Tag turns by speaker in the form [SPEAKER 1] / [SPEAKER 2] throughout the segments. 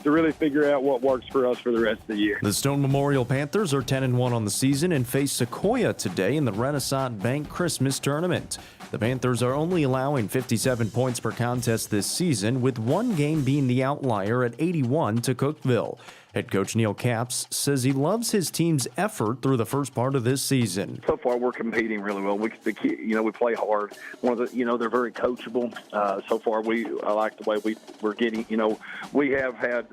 [SPEAKER 1] to really figure out what works for us for the rest of the year.
[SPEAKER 2] The Stone Memorial Panthers are 10-1 on the season and face Sequoia today in the Renaissance Bank Christmas Tournament. The Panthers are only allowing 57 points per contest this season, with one game being the outlier at 81 to Cookeville. Head coach Neil Capps says he loves his team's effort through the first part of this season.
[SPEAKER 3] So far, we're competing really well. We play hard. They're very coachable. So far, I like the way we're getting. We have had,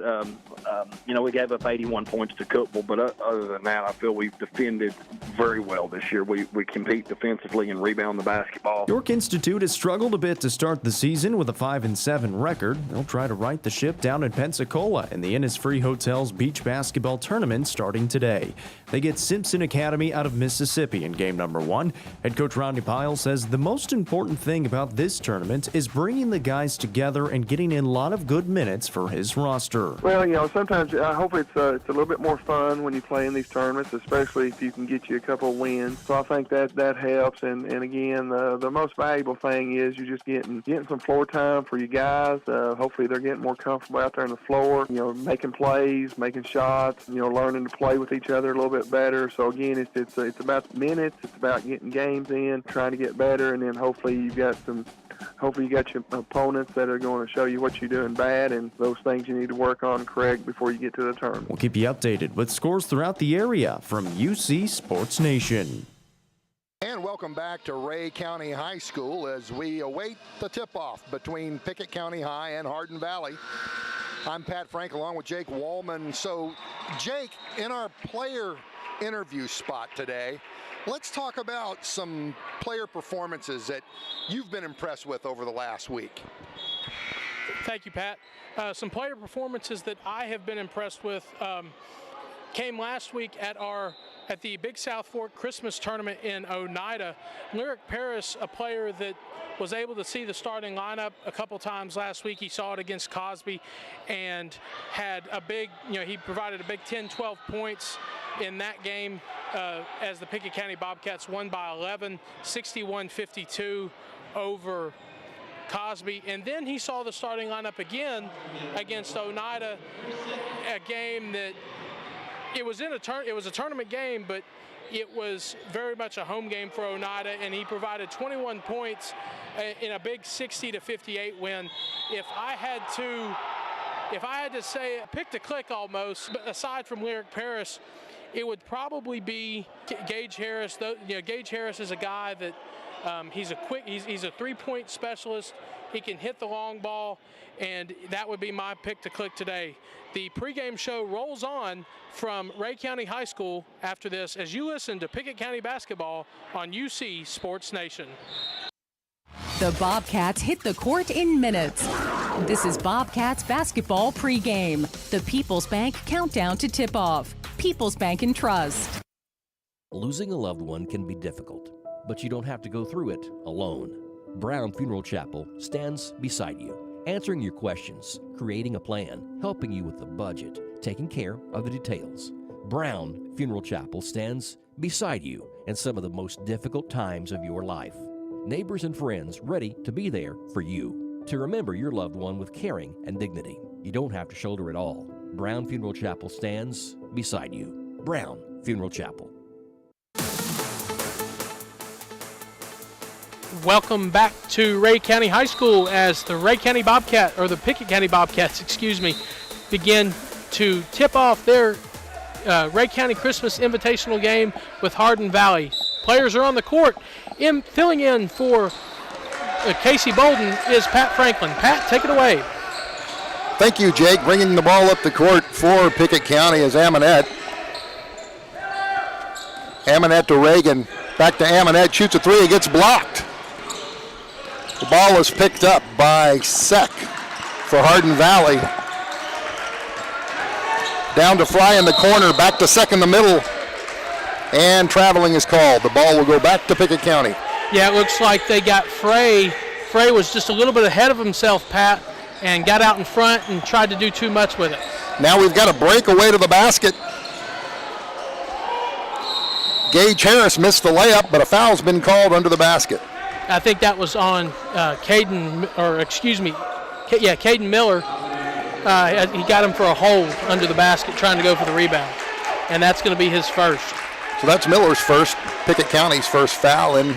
[SPEAKER 3] we gave up 81 points to Cookeville, but other than that, I feel we've defended very well this year. We compete defensively and rebound the basketball.
[SPEAKER 2] York Institute has struggled a bit to start the season with a 5-7 record. They'll try to right the ship down in Pensacola in the Innisfree Hotel's beach basketball tournament starting today. They get Simpson Academy out of Mississippi in game number 1. Head coach Rodney Pyle says the most important thing about this tournament is bringing the guys together and getting in a lot of good minutes for his roster.
[SPEAKER 4] Well, sometimes I hope it's a little bit more fun when you play in these tournaments, especially if you can get you a couple of wins. So I think that helps. And again, the most valuable thing is you're just getting some floor time for you guys. Hopefully they're getting more comfortable out there on the floor, making plays, making shots, learning to play with each other a little bit better. So again, it's about minutes. It's about getting games in, trying to get better, and then hopefully you got your opponents that are going to show you what you're doing bad and those things you need to work on and correct before you get to the tournament.
[SPEAKER 2] We'll keep you updated with scores throughout the area from UC Sports Nation.
[SPEAKER 5] And welcome back to Ray County High School as we await the tip-off between Pickett County High and Hardin Valley. I'm Pat Frank along with Jake Wallman. So, Jake, in our player interview spot today, let's talk about some player performances that you've been impressed with over the last week.
[SPEAKER 6] Thank you, Pat. Some player performances that I have been impressed with came last week at the Big South Fork Christmas Tournament in Oneida. Lyric Paris, a player that was able to see the starting lineup a couple times last week. He saw it against Cosby and had a big, he provided a big 10-12 points in that game as the Pickett County Bobcats won by 11, 61-52 over Cosby. And then he saw the starting lineup again against Oneida, a game that it was a tournament game, but it was very much a home game for Oneida, and he provided 21 points in a big 60-58 win. If I had to say, pick to click almost, but aside from Lyric Paris, it would probably be Gage Harris. Gage Harris is a guy that he's a three-point specialist. He can hit the long ball, and that would be my pick to click today. The pregame show rolls on from Ray County High School after this as you listen to Pickett County basketball on UC Sports Nation.
[SPEAKER 7] The Bobcats hit the court in minutes. This is Bobcats basketball pregame. The People's Bank countdown to tip-off. People's Bank and Trust.
[SPEAKER 8] Losing a loved one can be difficult, but you don't have to go through it alone. Brown Funeral Chapel stands beside you, answering your questions, creating a plan, helping you with the budget, taking care of the details. Brown Funeral Chapel stands beside you in some of the most difficult times of your life. Neighbors and friends ready to be there for you, to remember your loved one with caring and dignity. You don't have to shoulder it all. Brown Funeral Chapel stands beside you. Brown Funeral Chapel.
[SPEAKER 6] Welcome back to Ray County High School as the Pickett County Bobcats, begin to tip off their Ray County Christmas Invitational game with Hardin Valley. Players are on the court. Filling in for Casey Bolden is Pat Franklin. Pat, take it away.
[SPEAKER 5] Thank you, Jake. Bringing the ball up the court for Pickett County is Amonette. Amonette to Reagan. Back to Amonette. Shoots a three. It gets blocked. The ball is picked up by Seck for Hardin Valley. Down to Fry in the corner. Back to Seck in the middle. And traveling is called. The ball will go back to Pickett County.
[SPEAKER 6] Yeah, it looks like they got Frey. Frey was just a little bit ahead of himself, Pat, and got out in front and tried to do too much with it.
[SPEAKER 5] Now we've got a breakaway to the basket. Gage Harris missed the layup, but a foul's been called under the basket.
[SPEAKER 6] I think that was on Caden Miller. He got him for a hold under the basket trying to go for the rebound, and that's going to be his first.
[SPEAKER 5] So that's Miller's first, Pickett County's first foul, and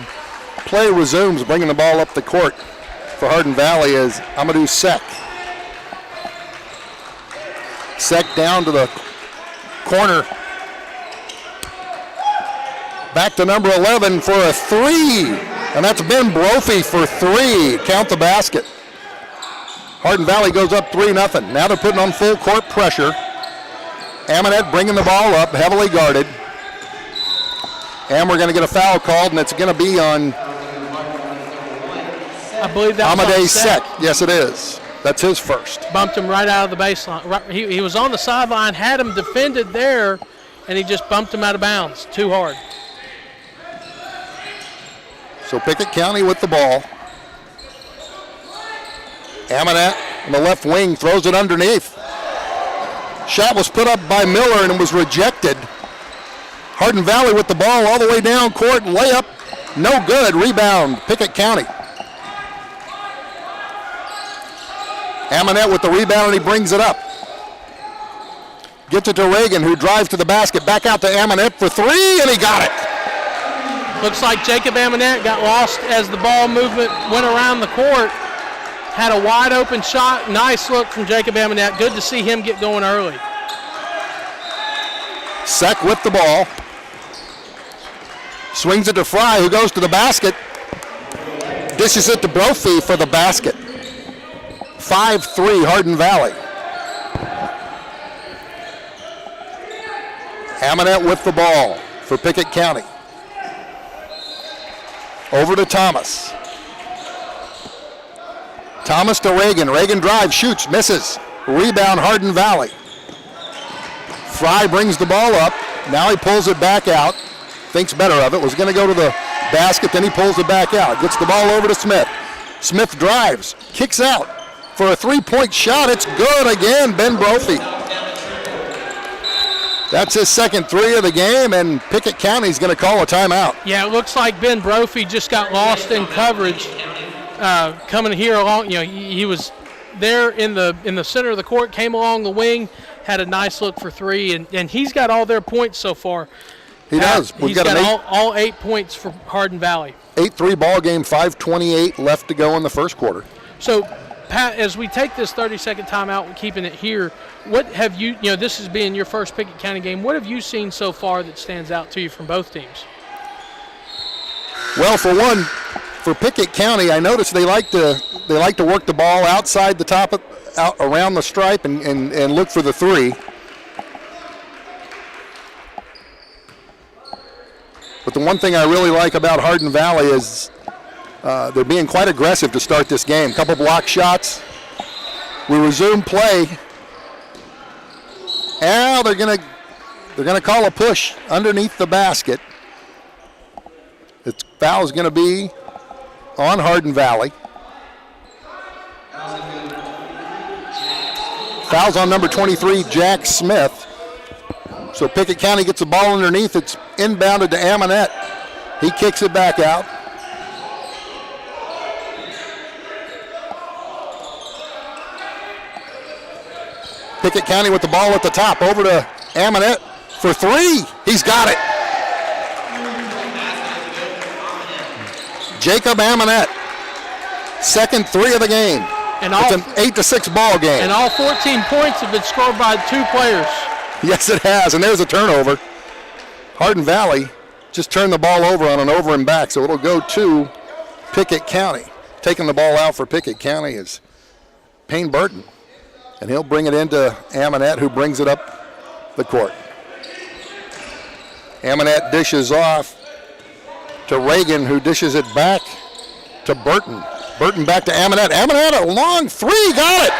[SPEAKER 5] play resumes, bringing the ball up the court for Hardin Valley is Amadou Sek. Sek down to the corner. Back to number 11 for a three. And that's Ben Brophy for three. Count the basket. Hardin Valley goes up 3-0. Now they're putting on full court pressure. Amonette bringing the ball up, heavily guarded. And we're going to get a foul called, and it's going to be on
[SPEAKER 6] I believe that
[SPEAKER 5] Amadou
[SPEAKER 6] was
[SPEAKER 5] Sek. Yes, it is. That's his first.
[SPEAKER 6] Bumped him right out of the baseline. He was on the sideline, had him defended there, and he just bumped him out of bounds too hard.
[SPEAKER 5] So Pickett County with the ball. Amonette on the left wing throws it underneath. Shot was put up by Miller and it was rejected. Hardin Valley with the ball all the way down court. Layup, no good. Rebound, Pickett County. Amonette with the rebound and he brings it up. Gets it to Reagan, who drives to the basket. Back out to Amonette for three, and he got it.
[SPEAKER 6] Looks like Jacob Amonette got lost as the ball movement went around the court. Had a wide open shot. Nice look from Jacob Amonette. Good to see him get going early.
[SPEAKER 5] Sek with the ball. Swings it to Fry, who goes to the basket. Dishes it to Brophy for the basket. 5-3 Hardin Valley. Amonette with the ball for Pickett County. Over to Thomas. Thomas to Reagan. Reagan drives, shoots, misses. Rebound Hardin Valley. Fry brings the ball up. Now he pulls it back out. Thinks better of it. Was going to go to the basket, then he pulls it back out. Gets the ball over to Smith. Smith drives, kicks out for a three-point shot. It's good again, Ben Brophy. That's his second three of the game, and Pickett County's going to call a timeout.
[SPEAKER 6] Yeah, it looks like Ben Brophy just got lost in coverage coming here along. You know, he was there in the center of the court, came along the wing, had a nice look for three, and he's got all their points so far.
[SPEAKER 5] He does.
[SPEAKER 6] He's got all 8 points for Hardin Valley. 8-3
[SPEAKER 5] ball game, 5:28 left to go in the first quarter.
[SPEAKER 6] So, Pat, as we take this 30-second timeout and keeping it here, what have you this is being your first Pickett County game, what have you seen so far that stands out to you from both teams?
[SPEAKER 5] Well, for one, for Pickett County, I noticed they like to work the ball outside the top, out around the stripe and look for the three. But the one thing I really like about Hardin Valley is they're being quite aggressive to start this game. Couple block shots. We resume play. Now they're gonna call a push underneath the basket. The foul's gonna be on Hardin Valley. Foul's on number 23, Jack Smith. So Pickett County gets the ball underneath. It's inbounded to Amonette. He kicks it back out. Pickett County with the ball at the top. Over to Amonette for three. He's got it. Jacob Amonette. Second three of the game. It's an 8-6 ball game.
[SPEAKER 6] And all 14 points have been scored by 2 players.
[SPEAKER 5] Yes, it has, and there's a turnover. Hardin Valley just turned the ball over on an over and back, so it'll go to Pickett County. Taking the ball out for Pickett County is Payne Burton, and he'll bring it into Amonette, who brings it up the court. Amonette dishes off to Reagan, who dishes it back to Burton. Burton back to Amonette. Amonette, a long three, got it.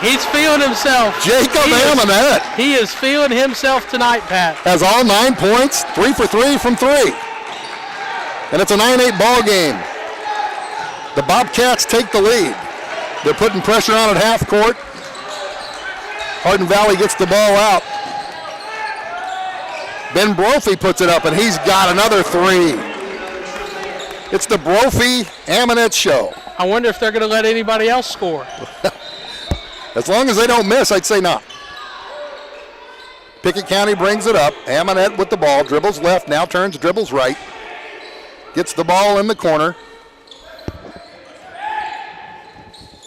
[SPEAKER 6] He's feeling himself.
[SPEAKER 5] Jacob Amonette.
[SPEAKER 6] He is feeling himself tonight, Pat.
[SPEAKER 5] Has all 9 points, 3 for 3 from three. And it's a 9-8 ball game. The Bobcats take the lead. They're putting pressure on at half court. Hardin Valley gets the ball out. Ben Brophy puts it up, and he's got another three. It's the Brophy Amonette show.
[SPEAKER 6] I wonder if they're going to let anybody else score.
[SPEAKER 5] As long as they don't miss, I'd say not. Pickett County brings it up. Amonette with the ball, dribbles left, now turns, dribbles right. Gets the ball in the corner.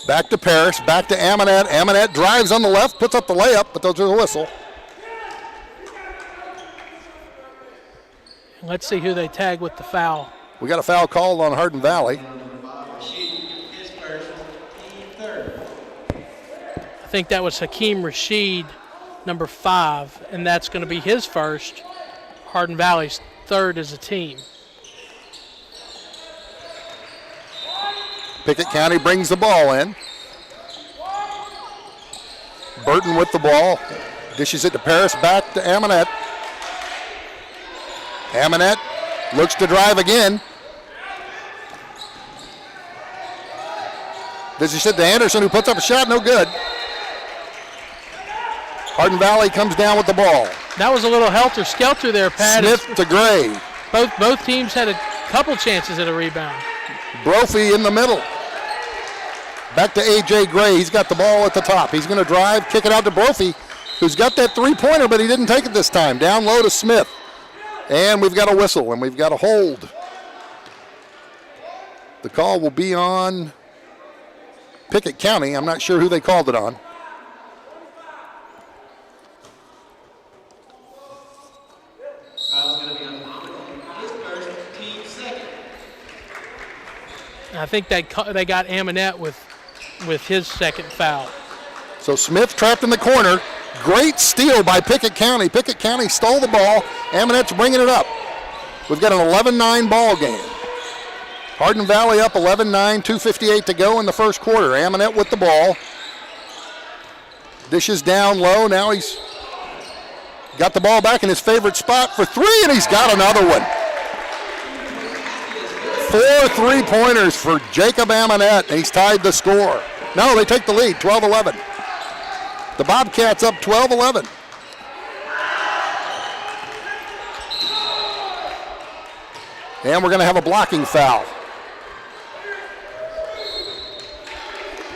[SPEAKER 5] Back to Parrish, back to Amonette. Amonette drives on the left, puts up the layup, but there's a whistle.
[SPEAKER 6] Let's see who they tag with the foul.
[SPEAKER 5] We got a foul called on Hardin Valley.
[SPEAKER 6] I think that was Hakeem Rashid, number 5, and that's going to be his first. Hardin Valley's third as a team.
[SPEAKER 5] Pickett County brings the ball in. Burton with the ball. Dishes it to Paris, back to Amonette. Amonette looks to drive again. Dishes it to Anderson, who puts up a shot, no good. Hardin Valley comes down with the ball.
[SPEAKER 6] That was a little helter-skelter there, Pat.
[SPEAKER 5] Smith to Gray.
[SPEAKER 6] Both teams had a couple chances at a rebound.
[SPEAKER 5] Brophy in the middle. Back to A.J. Gray. He's got the ball at the top. He's going to drive, kick it out to Brophy, who's got that three-pointer, but he didn't take it this time. Down low to Smith. And we've got a whistle, and we've got a hold. The call will be on Pickett County. I'm not sure who they called it on.
[SPEAKER 6] I think they got Amonette with his second foul.
[SPEAKER 5] So Smith trapped in the corner. Great steal by Pickett County. Pickett County stole the ball. Amonette's bringing it up. We've got an 11-9 ball game. Hardin Valley up 11-9, 2:58 to go in the first quarter. Amonette with the ball. Dishes down low. Now he's got the ball back in his favorite spot for three, and he's got another one. 4 3-pointers for Jacob Amonette, and he's tied the score. No, they take the lead, 12-11. The Bobcats up 12-11. And we're going to have a blocking foul.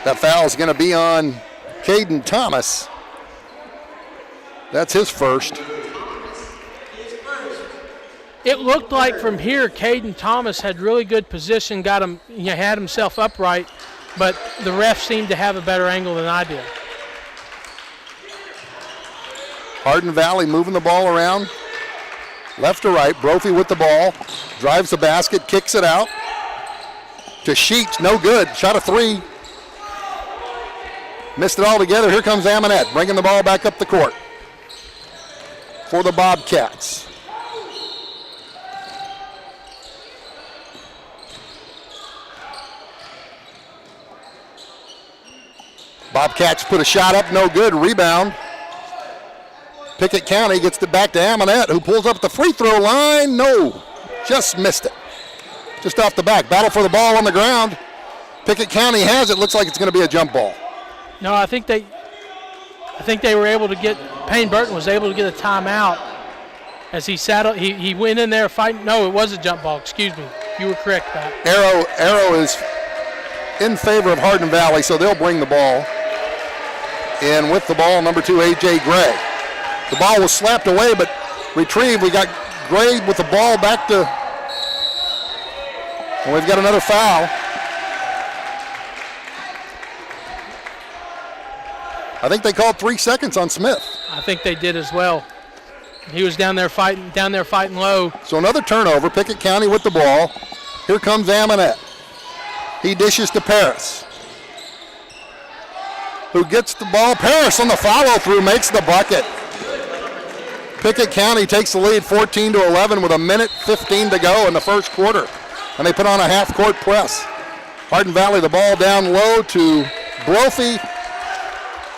[SPEAKER 5] That foul is going to be on Caden Thomas. That's his first.
[SPEAKER 6] It looked like from here, Caden Thomas had really good position, had himself upright, but the ref seemed to have a better angle than I did.
[SPEAKER 5] Hardin Valley moving the ball around, left to right. Brophy with the ball, drives the basket, kicks it out to Sheets, no good. Shot a three, missed it all together. Here comes Amonette, bringing the ball back up the court for the Bobcats. Bobcats put a shot up, no good. Rebound. Pickett County gets it back to Amonette, who pulls up at the free throw line. No, just missed it. Just off the back. Battle for the ball on the ground. Pickett County has it. Looks like it's going to be a jump ball.
[SPEAKER 6] No, I think they were able to get. Payne Burton was able to get a timeout as he sat. He went in there fighting. No, it was a jump ball. Excuse me. You were correct, Pat.
[SPEAKER 5] Arrow is in favor of Hardin Valley, so they'll bring the ball. And with the ball, number 2, A.J. Gray. The ball was slapped away, but retrieved. We got Gray with the ball back to, and we've got another foul. I think they called 3 seconds on Smith.
[SPEAKER 6] I think they did as well. He was down there fighting low.
[SPEAKER 5] So another turnover. Pickett County with the ball. Here comes Amonette. He dishes to Paris, who gets the ball. Paris on the follow-through makes the bucket. Pickett County takes the lead 14-11 with 1:15 to go in the first quarter. And they put on a half-court press. Hardin Valley, the ball down low to Brophy.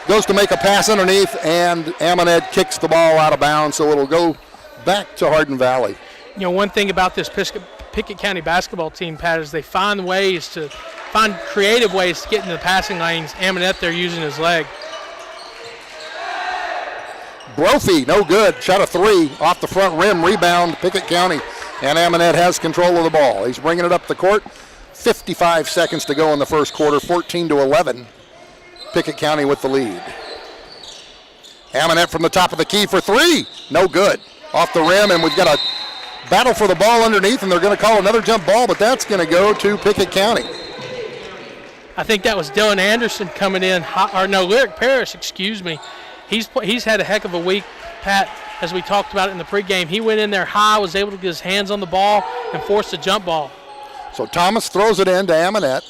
[SPEAKER 5] Goes to make a pass underneath, and Amonette kicks the ball out of bounds, so it'll go back to Hardin Valley.
[SPEAKER 6] You know, one thing about this Pickett County basketball team, Pat, is they find creative ways to get into the passing lanes. Amonette, they're using his leg.
[SPEAKER 5] Brophy, no good. Shot a three off the front rim. Rebound, Pickett County. And Amonette has control of the ball. He's bringing it up the court. 55 seconds to go in the first quarter, 14-11. Pickett County with the lead. Amonette from the top of the key for three. No good. Off the rim, and we've got a battle for the ball underneath, and they're going to call another jump ball, but that's going to go to Pickett County.
[SPEAKER 6] I think that was Dylan Anderson coming in, Lyric Parrish, excuse me. He's had a heck of a week, Pat, as we talked about it in the pregame. He went in there high, was able to get his hands on the ball, and forced a jump ball.
[SPEAKER 5] So Thomas throws it in to Amonette.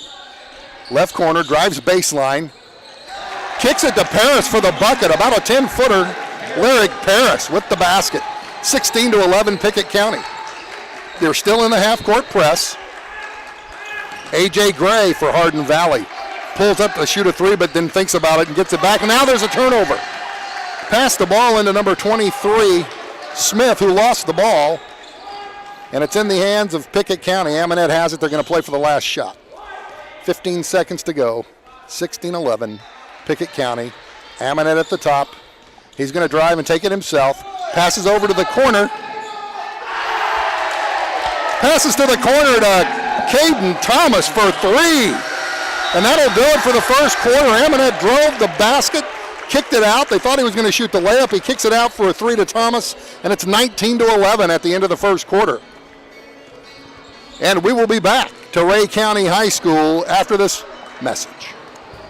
[SPEAKER 5] Left corner, drives baseline. Kicks it to Paris for the bucket, about a 10-footer. Lyric Paris with the basket. 16-11 Pickett County. They're still in the half-court press. A.J. Gray for Hardin Valley. Pulls up to shoot a three, but then thinks about it and gets it back. And now there's a turnover. Pass the ball into number 23, Smith, who lost the ball. And it's in the hands of Pickett County. Amonette has it. They're going to play for the last shot. 15 seconds to go. 16-11. Pickett County. Amonette at the top. He's going to drive and take it himself. Passes over to the corner. Passes to the corner to Caden Thomas for three. And that'll do it for the first quarter. Amonette drove the basket, kicked it out. They thought he was going to shoot the layup. He kicks it out for a three to Thomas, and it's 19-11 at the end of the first quarter. And we will be back to Ray County High School after this message.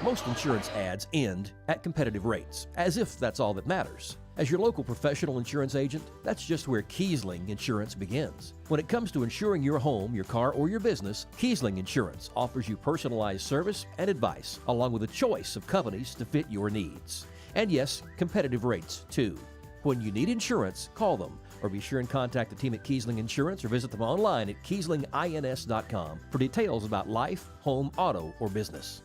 [SPEAKER 8] Most insurance ads end at competitive rates, as if that's all that matters. As your local professional insurance agent, that's just where Kiesling Insurance begins. When it comes to insuring your home, your car, or your business, Kiesling Insurance offers you personalized service and advice, along with a choice of companies to fit your needs. And yes, competitive rates too. When you need insurance, call them, or be sure and contact the team at Kiesling Insurance or visit them online at KieslingINS.com for details about life, home, auto, or business.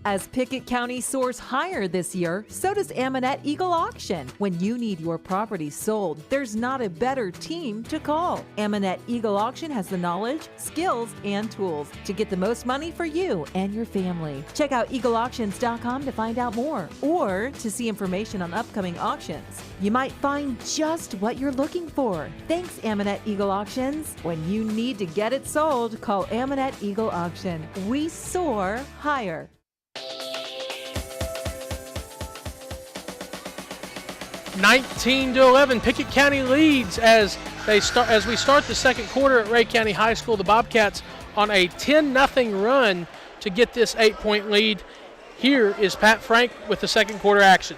[SPEAKER 9] As Pickett County soars higher this year, so does Amonette Eagle Auction. When you need your property sold, there's not a better team to call. Amonette Eagle Auction has the knowledge, skills, and tools to get the most money for you and your family. Check out eagleauctions.com to find out more or to see information on upcoming auctions. You might find just what you're looking for. Thanks, Amonette Eagle Auctions. When you need to get it sold, call Amonette Eagle Auction. We soar higher.
[SPEAKER 6] 19-11, Pickett County leads as we start the second quarter at Ray County High School. The Bobcats on a 10-0 run to get this 8-point lead. Here is Pat Frank with the second quarter action.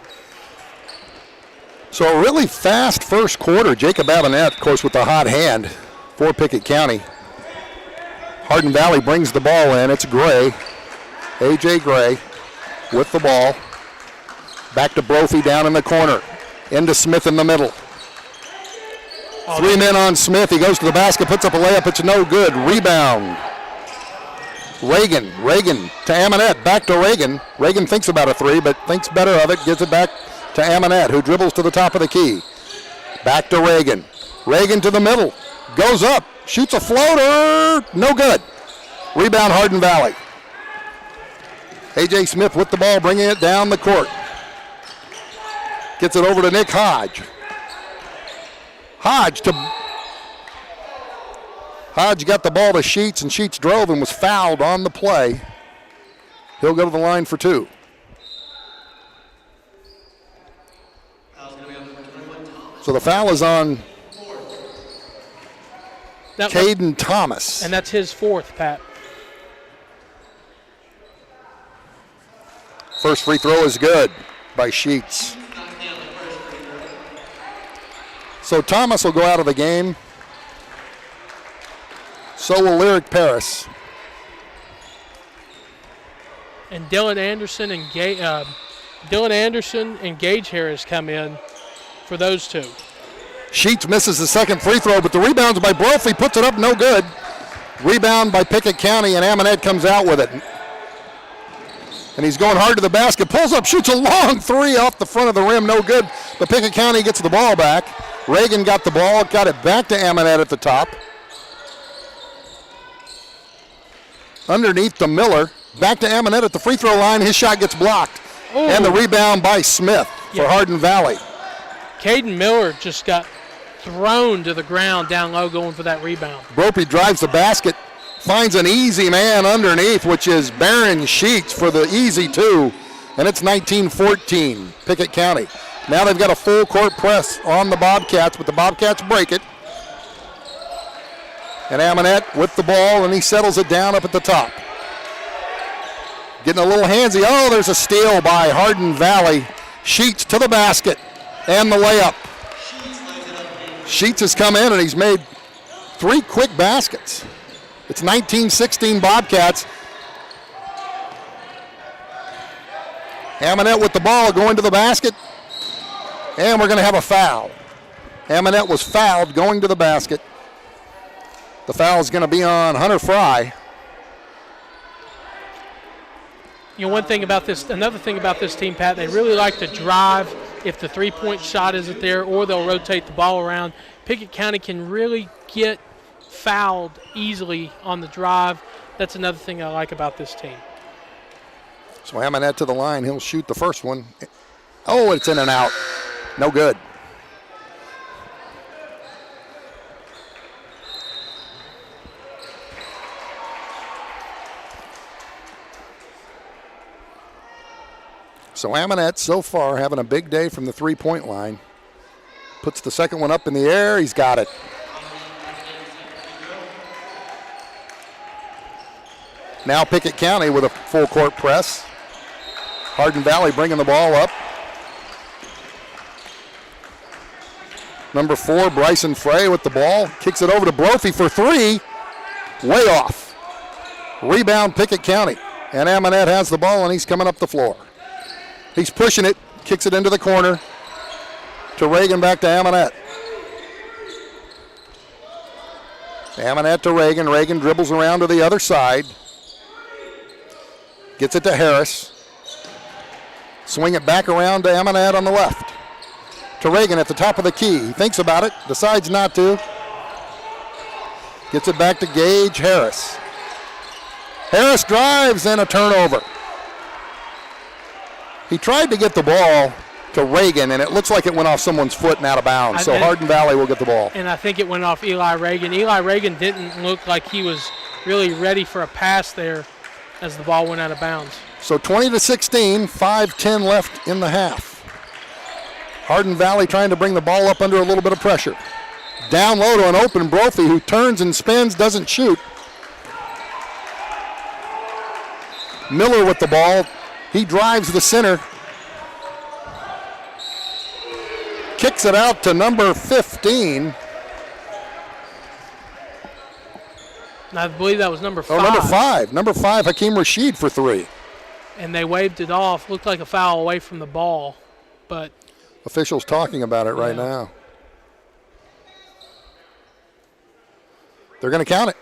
[SPEAKER 5] So a really fast first quarter. Jacob Amonette, of course, with the hot hand for Pickett County. Hardin Valley brings the ball in. It's Gray, A.J. Gray with the ball. Back to Brophy down in the corner. Into Smith in the middle. Three men on Smith. He goes to the basket, puts up a layup. It's no good. Rebound. Reagan to Amonette. Back to Reagan. Reagan thinks about a three, but thinks better of it. Gives it back to Amonette, who dribbles to the top of the key. Back to Reagan. Reagan to the middle. Goes up. Shoots a floater. No good. Rebound Hardin Valley. A.J. Smith with the ball, bringing it down the court. Gets it over to Nick Hodge. Hodge got the ball to Sheets, and Sheets drove and was fouled on the play. He'll go to the line for two. So the foul is on Caden Thomas.
[SPEAKER 6] And that's his fourth, Pat.
[SPEAKER 5] First free throw is good by Sheets. So Thomas will go out of the game. So will Lyric Paris.
[SPEAKER 6] And Dylan Anderson and Gage Harris come in for those two.
[SPEAKER 5] Sheets misses the second free throw, but the rebound's by Brophy, puts it up, no good. Rebound by Pickett County, and Amonette comes out with it. And he's going hard to the basket, pulls up, shoots a long three off the front of the rim, no good. But Pickett County gets the ball back. Reagan got the ball, got it back to Amonette at the top. Underneath to Miller, back to Amonette at the free throw line. His shot gets blocked. Ooh. And the rebound by Smith for Hardin Valley.
[SPEAKER 6] Caden Miller just got thrown to the ground down low going for that rebound.
[SPEAKER 5] Brophy drives the basket, finds an easy man underneath, which is Barron Sheets for the easy two. and it's 19-14, Pickett County. Now they've got a full court press on the Bobcats, but the Bobcats break it. And Amonette with the ball, and he settles it down up at the top. Getting a little handsy. Oh, there's a steal by Hardin Valley. Sheets to the basket and the layup. Sheets has come in and he's made 3 quick baskets. It's 19-16 Bobcats. Amonette with the ball going to the basket. And we're going to have a foul. Amonette was fouled going to the basket. The foul is going to be on Hunter Fry.
[SPEAKER 6] You know, another thing about this team, Pat, they really like to drive if the three-point shot isn't there, or they'll rotate the ball around. Pickett County can really get fouled easily on the drive. That's another thing I like about this team.
[SPEAKER 5] So Amonette to the line. He'll shoot the first one. Oh, it's in and out. No good. So Amonette so far having a big day from the three-point line. Puts the second one up in the air. He's got it. Now Pickett County with a full court press. Hardin Valley bringing the ball up. Number 4, Bryson Frey with the ball. Kicks it over to Brophy for 3. Way off. Rebound Pickett County. And Amonette has the ball and he's coming up the floor. He's pushing it. Kicks it into the corner. To Reagan, back to Amonette. Amonette to Reagan. Reagan dribbles around to the other side. Gets it to Harris. Swing it back around to Amonette on the left. To Reagan at the top of the key. He thinks about it, decides not to. Gets it back to Gage Harris. Harris drives and a turnover. He tried to get the ball to Reagan, and it looks like it went off someone's foot and out of bounds. So Hardin Valley will get the ball.
[SPEAKER 6] And I think it went off Eli Reagan. Eli Reagan didn't look like he was really ready for a pass there as the ball went out of bounds.
[SPEAKER 5] So 20-16, 5:10 left in the half. Hardin Valley trying to bring the ball up under a little bit of pressure. Down low to an open Brophy who turns and spins, doesn't shoot. Miller with the ball. He drives the center. Kicks it out to number 15.
[SPEAKER 6] I believe that was number 5.
[SPEAKER 5] Oh, number 5. Number 5, Hakeem Rashid for 3.
[SPEAKER 6] And they waved it off. Looked like a foul away from the ball, but
[SPEAKER 5] officials talking about it right now. They're going to count it.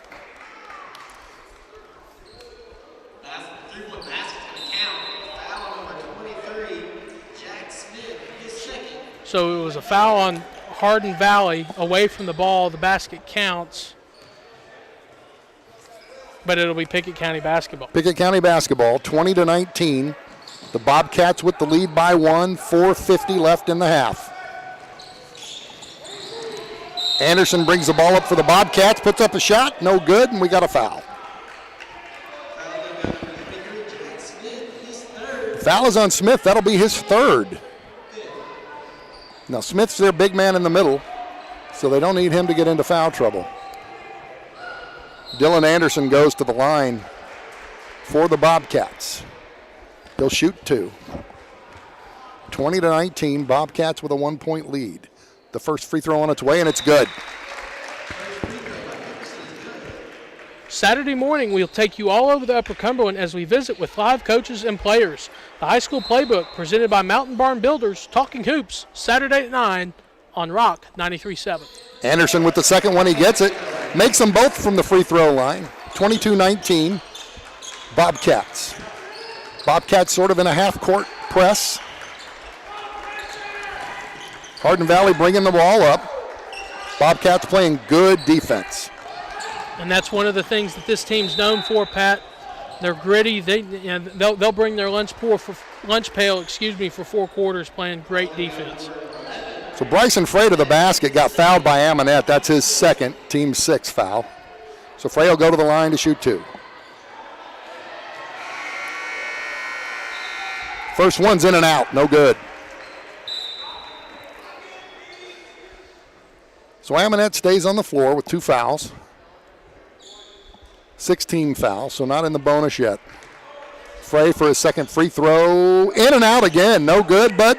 [SPEAKER 6] So it was a foul on Hardin Valley away from the ball. The basket counts, but it'll be Pickett County basketball.
[SPEAKER 5] Pickett County basketball, 20-19. The Bobcats with the lead by 1, 4:50 left in the half. Anderson brings the ball up for the Bobcats, puts up a shot, no good, and we got a foul. Foul is on Smith, that'll be his 3rd. Now Smith's their big man in the middle, so they don't need him to get into foul trouble. Dylan Anderson goes to the line for the Bobcats. He'll shoot 2. 20-19, Bobcats with a 1-point lead. The first free throw on its way, and it's good.
[SPEAKER 6] Saturday morning, we'll take you all over the Upper Cumberland as we visit with live coaches and players. The high school playbook presented by Mountain Barn Builders, Talking Hoops, Saturday at 9 on Rock 93.7.
[SPEAKER 5] Anderson with the second one, he gets it. Makes them both from the free throw line. 22-19, Bobcats. Bobcats sort of in a half-court press. Hardin Valley bringing the ball up. Bobcats playing good defense.
[SPEAKER 6] And that's one of the things that this team's known for, Pat. They're gritty. They'll bring their lunch pail for 4 quarters, playing great defense.
[SPEAKER 5] So Bryson Frey to the basket, got fouled by Amonette. That's his second, team 6 foul. So Frey will go to the line to shoot 2. First one's in and out, no good. So Amonette stays on the floor with 2 fouls. 16 fouls, so not in the bonus yet. Frey for his second free throw. In and out again, no good, but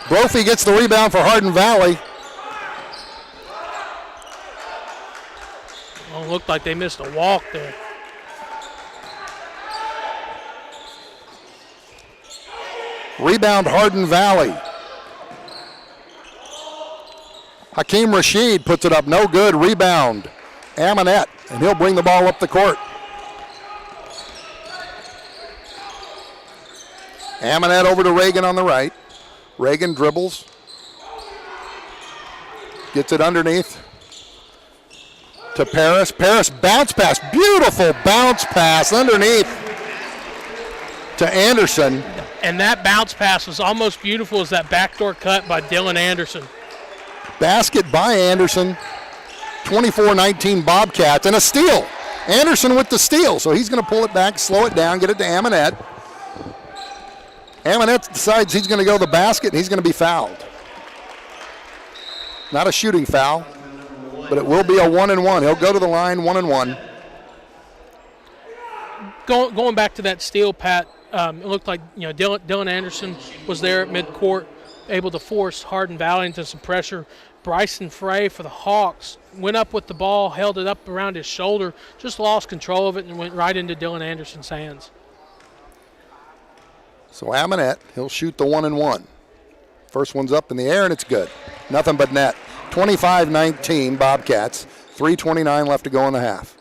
[SPEAKER 5] Brophy gets the rebound for Hardin Valley.
[SPEAKER 6] Well, it looked like they missed a walk there.
[SPEAKER 5] Rebound Hardin Valley. Hakeem Rashid puts it up, no good. Rebound Amonette, and he'll bring the ball up the court. Amonette over to Reagan on the right. Reagan dribbles. Gets it underneath to Paris. Paris bounce pass. Beautiful bounce pass underneath to Anderson.
[SPEAKER 6] And that bounce pass was almost beautiful as that backdoor cut by Dylan Anderson.
[SPEAKER 5] Basket by Anderson. 24-19 Bobcats, and a steal. Anderson with the steal, so he's going to pull it back, slow it down, get it to Amonette. Amonette decides he's going to go to the basket, and he's going to be fouled. Not a shooting foul, but it will be a 1-and-1. He'll go to the line 1-and-1.
[SPEAKER 6] Going back to that steal, Pat, it looked like Dylan Anderson was there at midcourt, able to force Hardin Valley into some pressure. Bryson Frey for the Hawks went up with the ball, held it up around his shoulder, just lost control of it and went right into Dylan Anderson's hands.
[SPEAKER 5] So Amonette, he'll shoot the 1-and-1. First one's up in the air, and it's good. Nothing but net. 25-19 Bobcats. 3:29 left to go in the half.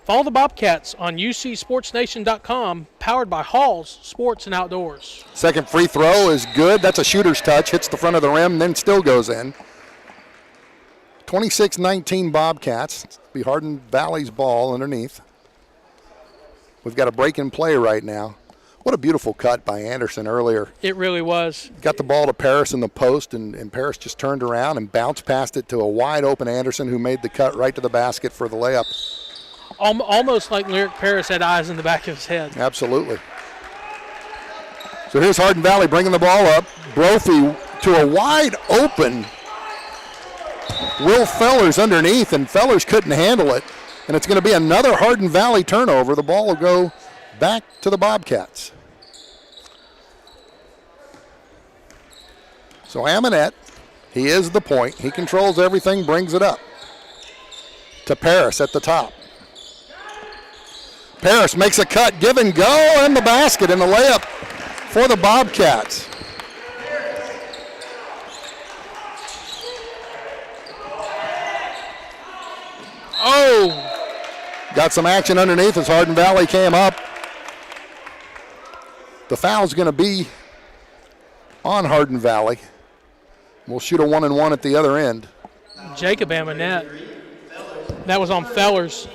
[SPEAKER 6] Follow the Bobcats on UCSportsNation.com, powered by Halls Sports and Outdoors.
[SPEAKER 5] Second free throw is good. That's a shooter's touch. Hits the front of the rim, then still goes in. 26-19 Bobcats. It'll be Hardin Valley's ball underneath. We've got a break in play right now. What a beautiful cut by Anderson earlier.
[SPEAKER 6] It really was.
[SPEAKER 5] Got the ball to Paris in the post, and Paris just turned around and bounced past it to a wide-open Anderson, who made the cut right to the basket for the layup.
[SPEAKER 6] Almost like Lyric Paris had eyes in the back of his head.
[SPEAKER 5] Absolutely. So here's Hardin Valley bringing the ball up. Brophy to a wide-open Will Fellers underneath, and Fellers couldn't handle it. And it's going to be another Hardin Valley turnover. The ball will go back to the Bobcats. So Amonette, he is the point. He controls everything, brings it up to Paris at the top. Paris makes a cut, give and go, and the basket and the layup for the Bobcats.
[SPEAKER 6] Oh!
[SPEAKER 5] Got some action underneath as Hardin Valley came up. The foul's going to be on Hardin Valley. We'll shoot a 1-and-1 at the other end.
[SPEAKER 6] Jacob Amonette. That was on Fellers.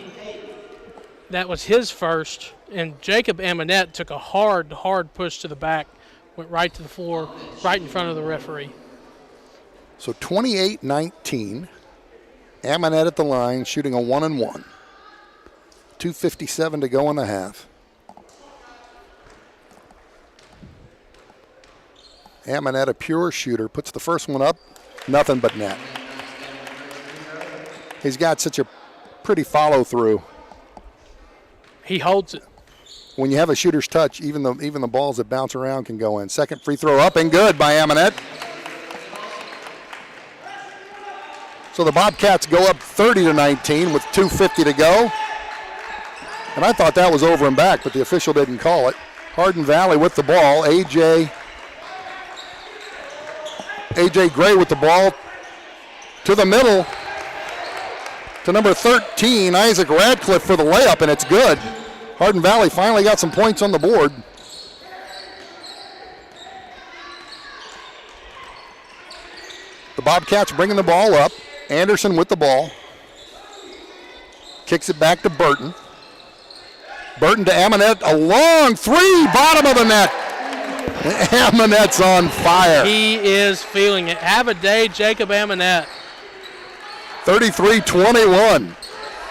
[SPEAKER 6] That was his first, and Jacob Amonette took a hard push to the back, went right to the floor, right in front of the referee.
[SPEAKER 5] So 28-19, Amonette at the line, shooting a 1-and-1. 2:57 to go in the half. Amonette, a pure shooter, puts the first one up, nothing but net. He's got such a pretty follow-through.
[SPEAKER 6] He holds it.
[SPEAKER 5] When you have a shooter's touch, even the balls that bounce around can go in. Second free throw up and good by Amonette. So the Bobcats go up 30-19 with 2:50 to go. And I thought that was over and back, but the official didn't call it. Hardin Valley with the ball. A.J. Gray with the ball to the middle to number 13, Isaac Radcliffe for the layup, and it's good. Hardin Valley finally got some points on the board. The Bobcats bringing the ball up. Anderson with the ball. Kicks it back to Burton. Burton to Amonette, a long three, bottom of the net. Amonette's on fire.
[SPEAKER 6] He is feeling it. Have a day, Jacob Amonette.
[SPEAKER 5] 33-21.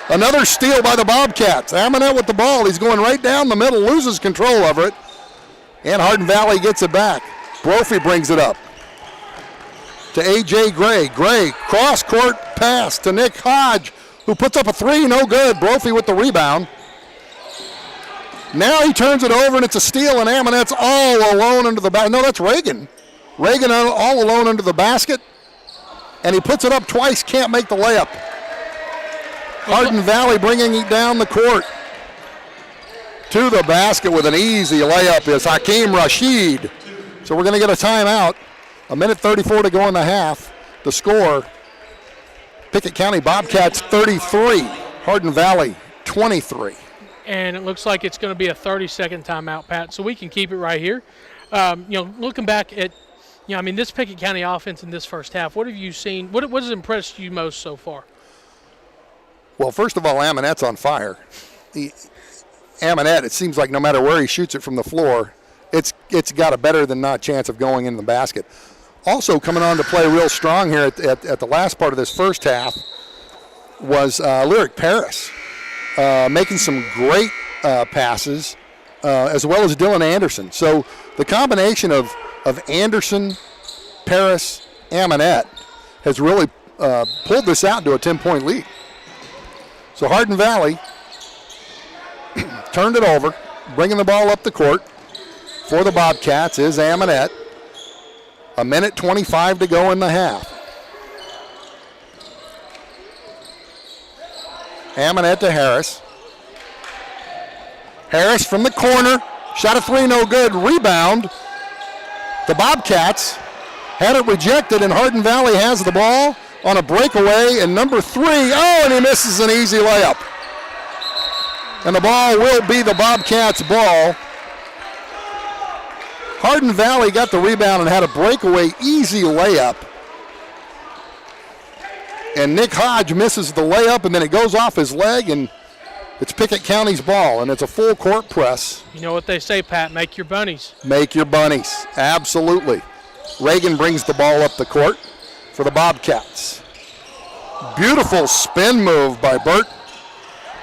[SPEAKER 5] Another steal by the Bobcats. Amonette with the ball. He's going right down the middle, loses control over it. And Hardin Valley gets it back. Brophy brings it up to A.J. Gray. Gray, cross-court pass to Nick Hodge, who puts up a three, no good. Brophy with the rebound. Now he turns it over, and it's a steal, and Amonette's all alone under the basket. No, that's Reagan. Reagan all alone under the basket, and he puts it up twice, can't make the layup. Hardin Valley bringing it down the court. To the basket with an easy layup is Hakeem Rashid. So we're going to get a timeout. 1:34 to go in the half. The score, Pickett County Bobcats 33, Hardin Valley 23.
[SPEAKER 6] And it looks like it's going to be a 30-second timeout, Pat, so we can keep it right here. Looking back at, this Pickett County offense in this first half, what have you seen? What has impressed you most so far?
[SPEAKER 5] Well, first of all, Amonette's on fire. Amonette, it seems like no matter where he shoots it from the floor, it's got a better than not chance of going in the basket. Also coming on to play real strong here at the last part of this first half was Lyric Paris, making some great passes, as well as Dylan Anderson. So the combination of Anderson, Paris, Amonette has really pulled this out to a 10-point lead. So Hardin Valley turned it over, bringing the ball up the court for the Bobcats is Amonette. 1:25 to go in the half. Amonette to Harris. Harris from the corner, shot a three, no good. Rebound. The Bobcats had it rejected, and Hardin Valley has the ball on a breakaway, and number 3, and he misses an easy layup. And the ball will be the Bobcats' ball. Hardin Valley got the rebound and had a breakaway easy layup. And Nick Hodge misses the layup, and then it goes off his leg, and it's Pickett County's ball, and it's a full court press.
[SPEAKER 6] You know what they say, Pat, make your bunnies.
[SPEAKER 5] Make your bunnies, absolutely. Reagan brings the ball up the court for the Bobcats. Beautiful spin move by Burt.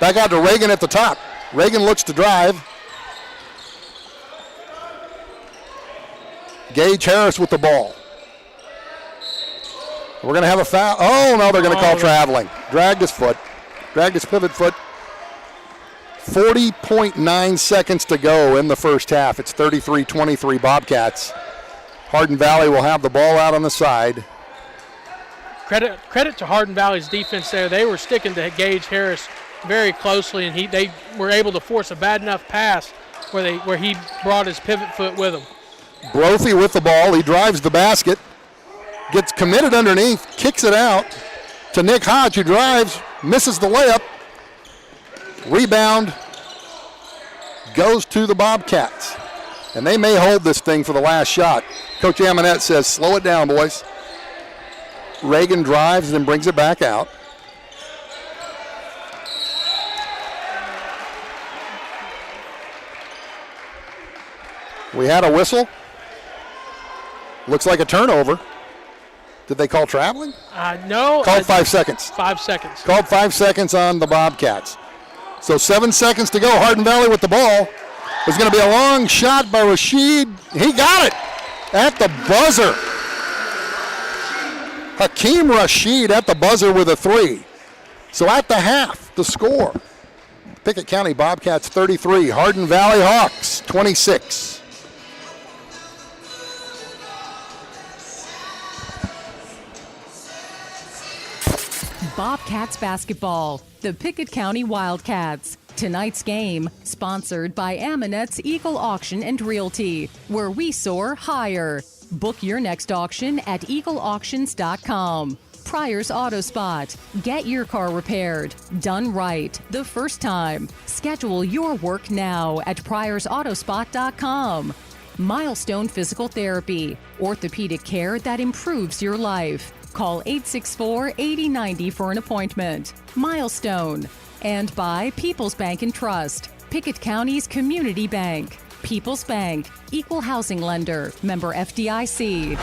[SPEAKER 5] Back out to Reagan at the top. Reagan looks to drive. Gage Harris with the ball. We're going to have a foul. Oh, no, they're going to call traveling. Dragged his pivot foot. 40.9 seconds to go in the first half. It's 33-23 Bobcats. Hardin Valley will have the ball out on the side.
[SPEAKER 6] Credit to Hardin Valley's defense there. They were sticking to Gage Harris very closely, and they were able to force a bad enough pass where he brought his pivot foot with him.
[SPEAKER 5] Brophy with the ball. He drives the basket, gets committed underneath, kicks it out to Nick Hodge, who drives, misses the layup. Rebound goes to the Bobcats, and they may hold this thing for the last shot. Coach Amonette says, slow it down, boys. Reagan drives and then brings it back out. We had a whistle. Looks like a turnover. Did they call traveling?
[SPEAKER 6] No.
[SPEAKER 5] Called 5 seconds.
[SPEAKER 6] 5 seconds.
[SPEAKER 5] Called 5 seconds on the Bobcats. So 7 seconds to go. Hardin Valley with the ball. There's going to be a long shot by Rashid. He got it at the buzzer. Hakeem Rashid at the buzzer with a 3. So at the half, the score. Pickett County Bobcats 33, Hardin Valley Hawks 26.
[SPEAKER 7] Bobcats basketball, the Pickett County Wildcats. Tonight's game, sponsored by Amonette's Eagle Auction and Realty, where we soar higher. Book your next auction at eagleauctions.com. Pryor's Auto Spot. Get your car repaired. Done right the first time. Schedule your work now at pryorsautospot.com. Milestone Physical Therapy. Orthopedic care that improves your life. Call 864-8090 for an appointment. Milestone. And by People's Bank and Trust, Pickett County's community bank. People's Bank, equal housing lender, member FDIC.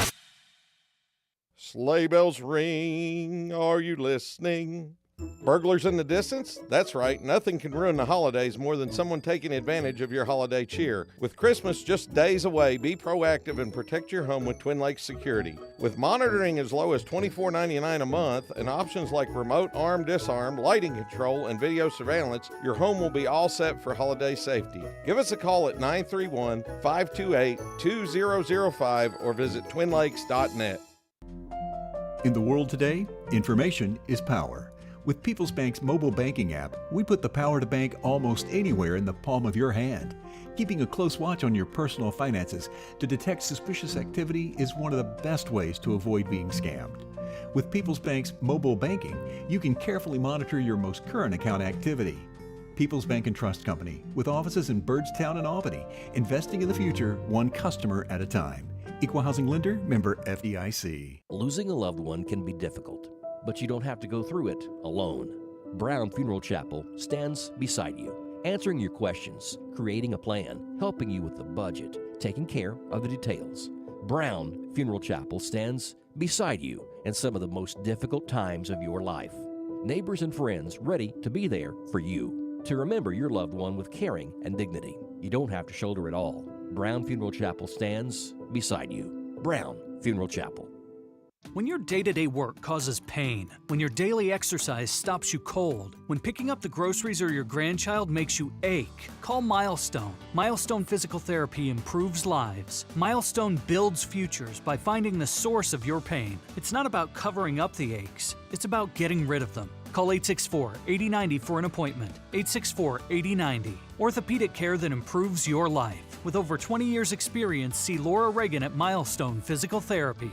[SPEAKER 10] Sleigh bells ring, are you listening? Burglars in the distance? That's right, nothing can ruin the holidays more than someone taking advantage of your holiday cheer. With Christmas just days away, be proactive and protect your home with Twin Lakes Security. With monitoring as low as $24.99 a month and options like remote arm disarm, lighting control, and video surveillance, your home will be all set for holiday safety. Give us a call at 931-528-2005 or visit twinlakes.net.
[SPEAKER 11] In the world today, information is power. With Peoples Bank's mobile banking app, we put the power to bank almost anywhere in the palm of your hand. Keeping a close watch on your personal finances to detect suspicious activity is one of the best ways to avoid being scammed. With Peoples Bank's mobile banking, you can carefully monitor your most current account activity. Peoples Bank and Trust Company, with offices in Byrdstown and Albany, investing in the future one customer at a time. Equal housing lender, member FDIC.
[SPEAKER 8] Losing a loved one can be difficult, but you don't have to go through it alone. Brown Funeral Chapel stands beside you, answering your questions, creating a plan, helping you with the budget, taking care of the details. Brown Funeral Chapel stands beside you in some of the most difficult times of your life. Neighbors and friends ready to be there for you, to remember your loved one with caring and dignity. You don't have to shoulder it all. Brown Funeral Chapel stands beside you. Brown Funeral Chapel.
[SPEAKER 12] When your day-to-day work causes pain, when your daily exercise stops you cold, when picking up the groceries or your grandchild makes you ache, call Milestone. Milestone Physical Therapy improves lives. Milestone builds futures by finding the source of your pain. It's not about covering up the aches, it's about getting rid of them. Call 864-8090 for an appointment. 864-8090. Orthopedic care that improves your life. With over 20 years' experience, see Laura Reagan at Milestone Physical Therapy.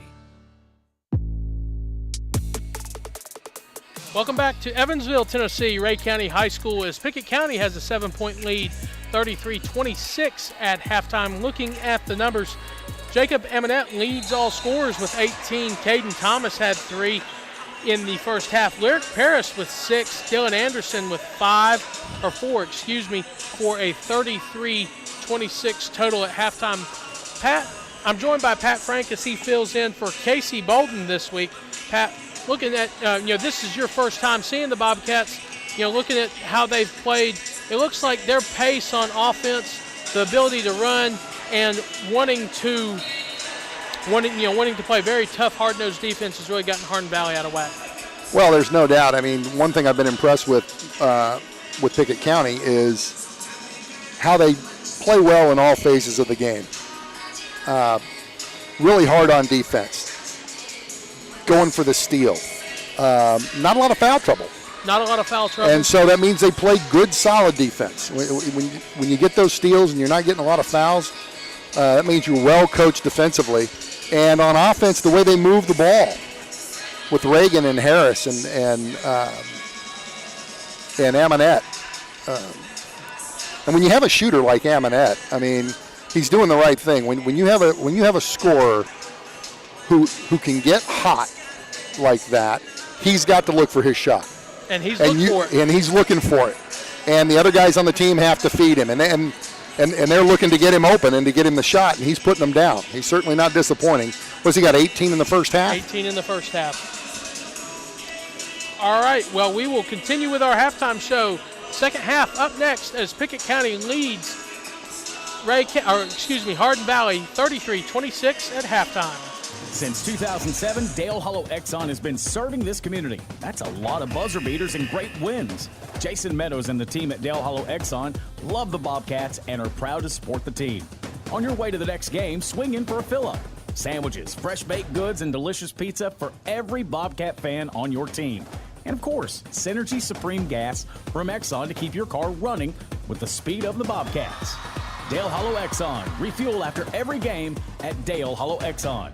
[SPEAKER 6] Welcome back to Evansville, Tennessee. Ray County High School as Pickett County has a 7-point lead, 33-26 at halftime. Looking at the numbers, Jacob Eminette leads all scorers with 18. Caden Thomas had 3 in the first half. Lyric Paris with 6. Dylan Anderson with 4 for a 33-26 total at halftime. Pat, I'm joined by Pat Frank as he fills in for Casey Bolden this week. Pat, looking at, this is your first time seeing the Bobcats, looking at how they've played, it looks like their pace on offense, the ability to run, and wanting to play very tough, hard-nosed defense has really gotten Hardin Valley out of whack.
[SPEAKER 5] Well, there's no doubt. I mean, one thing I've been impressed with Pickett County is how they play well in all phases of the game. Really hard on defense. Going for the steal. Not a lot of foul trouble.
[SPEAKER 6] Not a lot of foul trouble.
[SPEAKER 5] And so that means they play good, solid defense. When you get those steals and you're not getting a lot of fouls, that means you're well coached defensively. And on offense, the way they move the ball with Reagan and Harris and Amonette. And when you have a shooter like Amonette, I mean, he's doing the right thing. When you have a scorer who can get hot like that, he's got to look for his shot.
[SPEAKER 6] And he's looking for it.
[SPEAKER 5] And the other guys on the team have to feed him. And they're looking to get him open and to get him the shot, and he's putting them down. He's certainly not disappointing. What's he got, 18 in the first half?
[SPEAKER 6] 18 in the first half. All right, well, we will continue with our halftime show. Second half up next as Pickett County leads Hardin Valley 33-26 at halftime.
[SPEAKER 13] Since 2007, Dale Hollow Exxon has been serving this community. That's a lot of buzzer beaters and great wins. Jason Meadows and the team at Dale Hollow Exxon love the Bobcats and are proud to support the team. On your way to the next game, swing in for a fill-up. Sandwiches, fresh baked goods, and delicious pizza for every Bobcat fan on your team. And of course, Synergy Supreme Gas from Exxon to keep your car running with the speed of the Bobcats. Dale Hollow Exxon. Refuel after every game at Dale Hollow Exxon.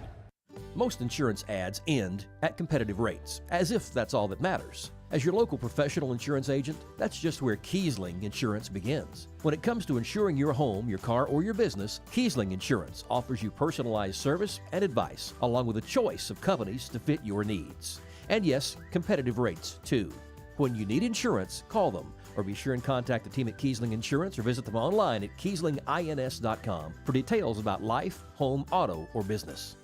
[SPEAKER 8] Most insurance ads end at competitive rates, as if that's all that matters. As your local professional insurance agent, that's just where Kiesling Insurance begins. When it comes to insuring your home, your car, or your business, Kiesling Insurance offers you personalized service and advice, along with a choice of companies to fit your needs. And yes, competitive rates, too. When you need insurance, call them, or be sure and contact the team at Kiesling Insurance or visit them online at KieslingINS.com for details about life, home, auto, or business.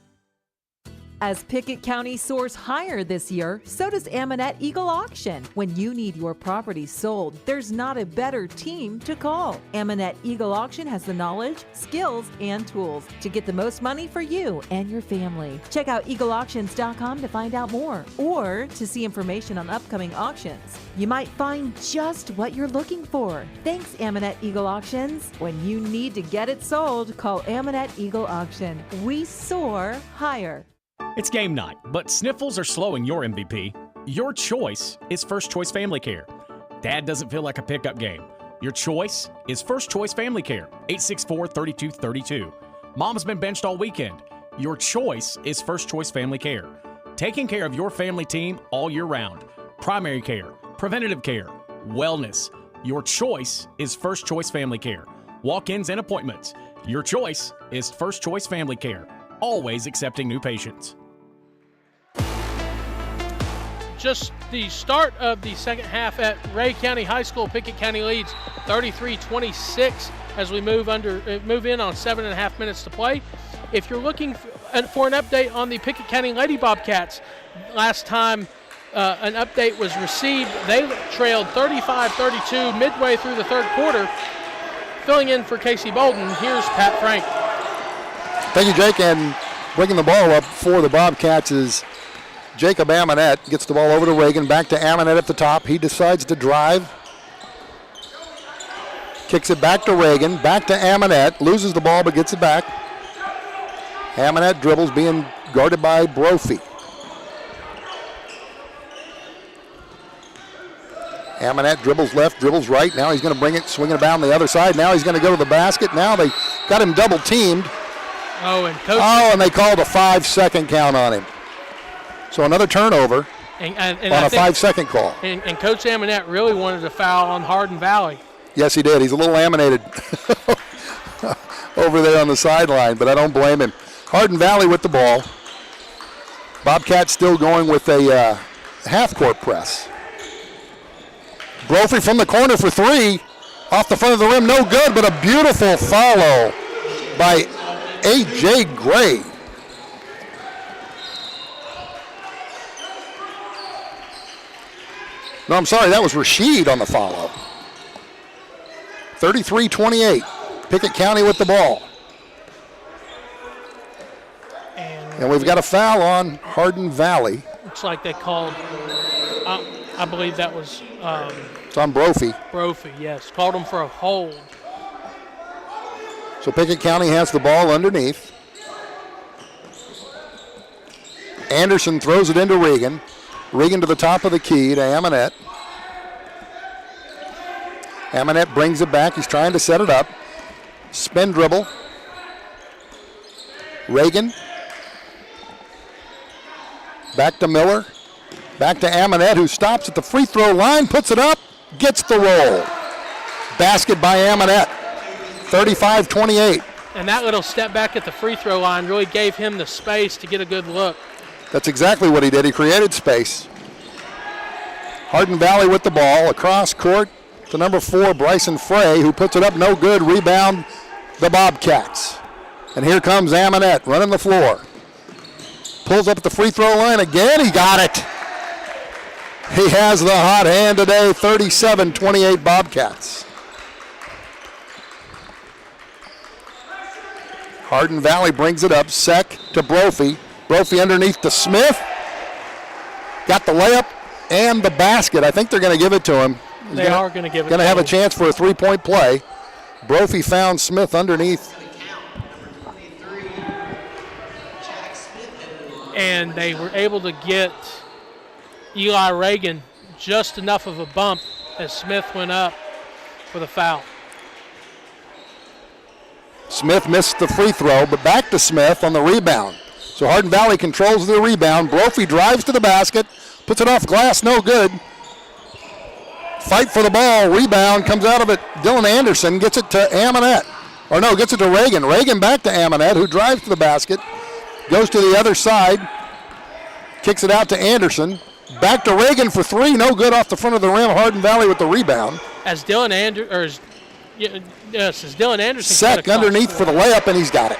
[SPEAKER 9] As Pickett County soars higher this year, so does Ammonette Eagle Auction. When you need your property sold, there's not a better team to call. Ammonette Eagle Auction has the knowledge, skills, and tools to get the most money for you and your family. Check out eagleauctions.com to find out more or to see information on upcoming auctions. You might find just what you're looking for. Thanks, Ammonette Eagle Auctions. When you need to get it sold, call Ammonette Eagle Auction. We soar higher.
[SPEAKER 13] It's game night, but sniffles are slowing your MVP. Your choice is First Choice Family Care. Dad doesn't feel like a pickup game. Your choice is First Choice Family Care, 864-3232. Mom's been benched all weekend. Your choice is First Choice Family Care. Taking care of your family team all year round. Primary care, preventative care, wellness. Your choice is First Choice Family Care. Walk-ins and appointments. Your choice is First Choice Family Care. Always accepting new patients.
[SPEAKER 6] Just the start of the second half at Ray County High School. Pickett County leads 33-26 as we move in on 7.5 minutes to play. If you're looking for an update on the Pickett County Lady Bobcats, last time an update was received, they trailed 35-32 midway through the third quarter. Filling in for Casey Bolden, here's Pat Frank.
[SPEAKER 5] Thank you, Jake. And bringing the ball up for the Bobcats is Jacob Ammonette. Gets the ball over to Reagan, back to Ammonette at the top. He decides to drive. Kicks it back to Reagan, back to Ammonette. Loses the ball but gets it back. Ammonette dribbles, being guarded by Brophy. Ammonette dribbles left, dribbles right. Now he's going to bring it, swinging it down the other side. Now he's going to go to the basket. Now they got him double teamed. And they called a 5-second count on him. So another turnover on a 5-second call.
[SPEAKER 6] And Coach Ammonette really wanted a foul on Hardin Valley.
[SPEAKER 5] Yes, he did. He's a little laminated over there on the sideline, but I don't blame him. Hardin Valley with the ball. Bobcats still going with a half-court press. Brophy from the corner for three. Off the front of the rim, no good, but a beautiful follow by A.J. Gray. No, I'm sorry, that was Rashid on the follow. 33-28. Pickett County with the ball. And we've got a foul on Hardin Valley.
[SPEAKER 6] Looks like they called, I believe that was...
[SPEAKER 5] it's on Brophy.
[SPEAKER 6] Brophy, yes. Called him for a hold.
[SPEAKER 5] So Pickett County has the ball underneath. Anderson throws it into Regan. Regan to the top of the key to Ammonette. Ammonette brings it back. He's trying to set it up. Spin dribble. Regan. Back to Miller. Back to Ammonette, who stops at the free throw line, puts it up, gets the roll. Basket by Ammonette. 35-28.
[SPEAKER 6] And that little step back at the free throw line really gave him the space to get a good look.
[SPEAKER 5] That's exactly what he did. He created space. Hardin Valley with the ball. Across court to number 4, Bryson Frey, who puts it up, no good. Rebound, the Bobcats. And here comes Ammonette running the floor. Pulls up at the free throw line again. He got it. He has the hot hand today. 37-28 Bobcats. Hardin Valley brings it up. Sek to Brophy. Brophy underneath to Smith. Got the layup and the basket. I think they're going to give it to him.
[SPEAKER 6] They are going to give it to him.
[SPEAKER 5] Going to have a chance for a three-point play. Brophy found Smith underneath.
[SPEAKER 6] And they were able to get Eli Reagan just enough of a bump as Smith went up for the foul.
[SPEAKER 5] Smith missed the free throw, but back to Smith on the rebound. So Hardin Valley controls the rebound. Brophy drives to the basket, puts it off glass, no good. Fight for the ball, rebound, comes out of it. Dylan Anderson gets it to Ammonette. Or no, gets it to Reagan. Reagan back to Ammonette, who drives to the basket. Goes to the other side. Kicks it out to Anderson. Back to Reagan for three. No good off the front of the rim. Hardin Valley with the rebound.
[SPEAKER 6] As Dylan Anderson.
[SPEAKER 5] Sek underneath for the layup, and he's got it.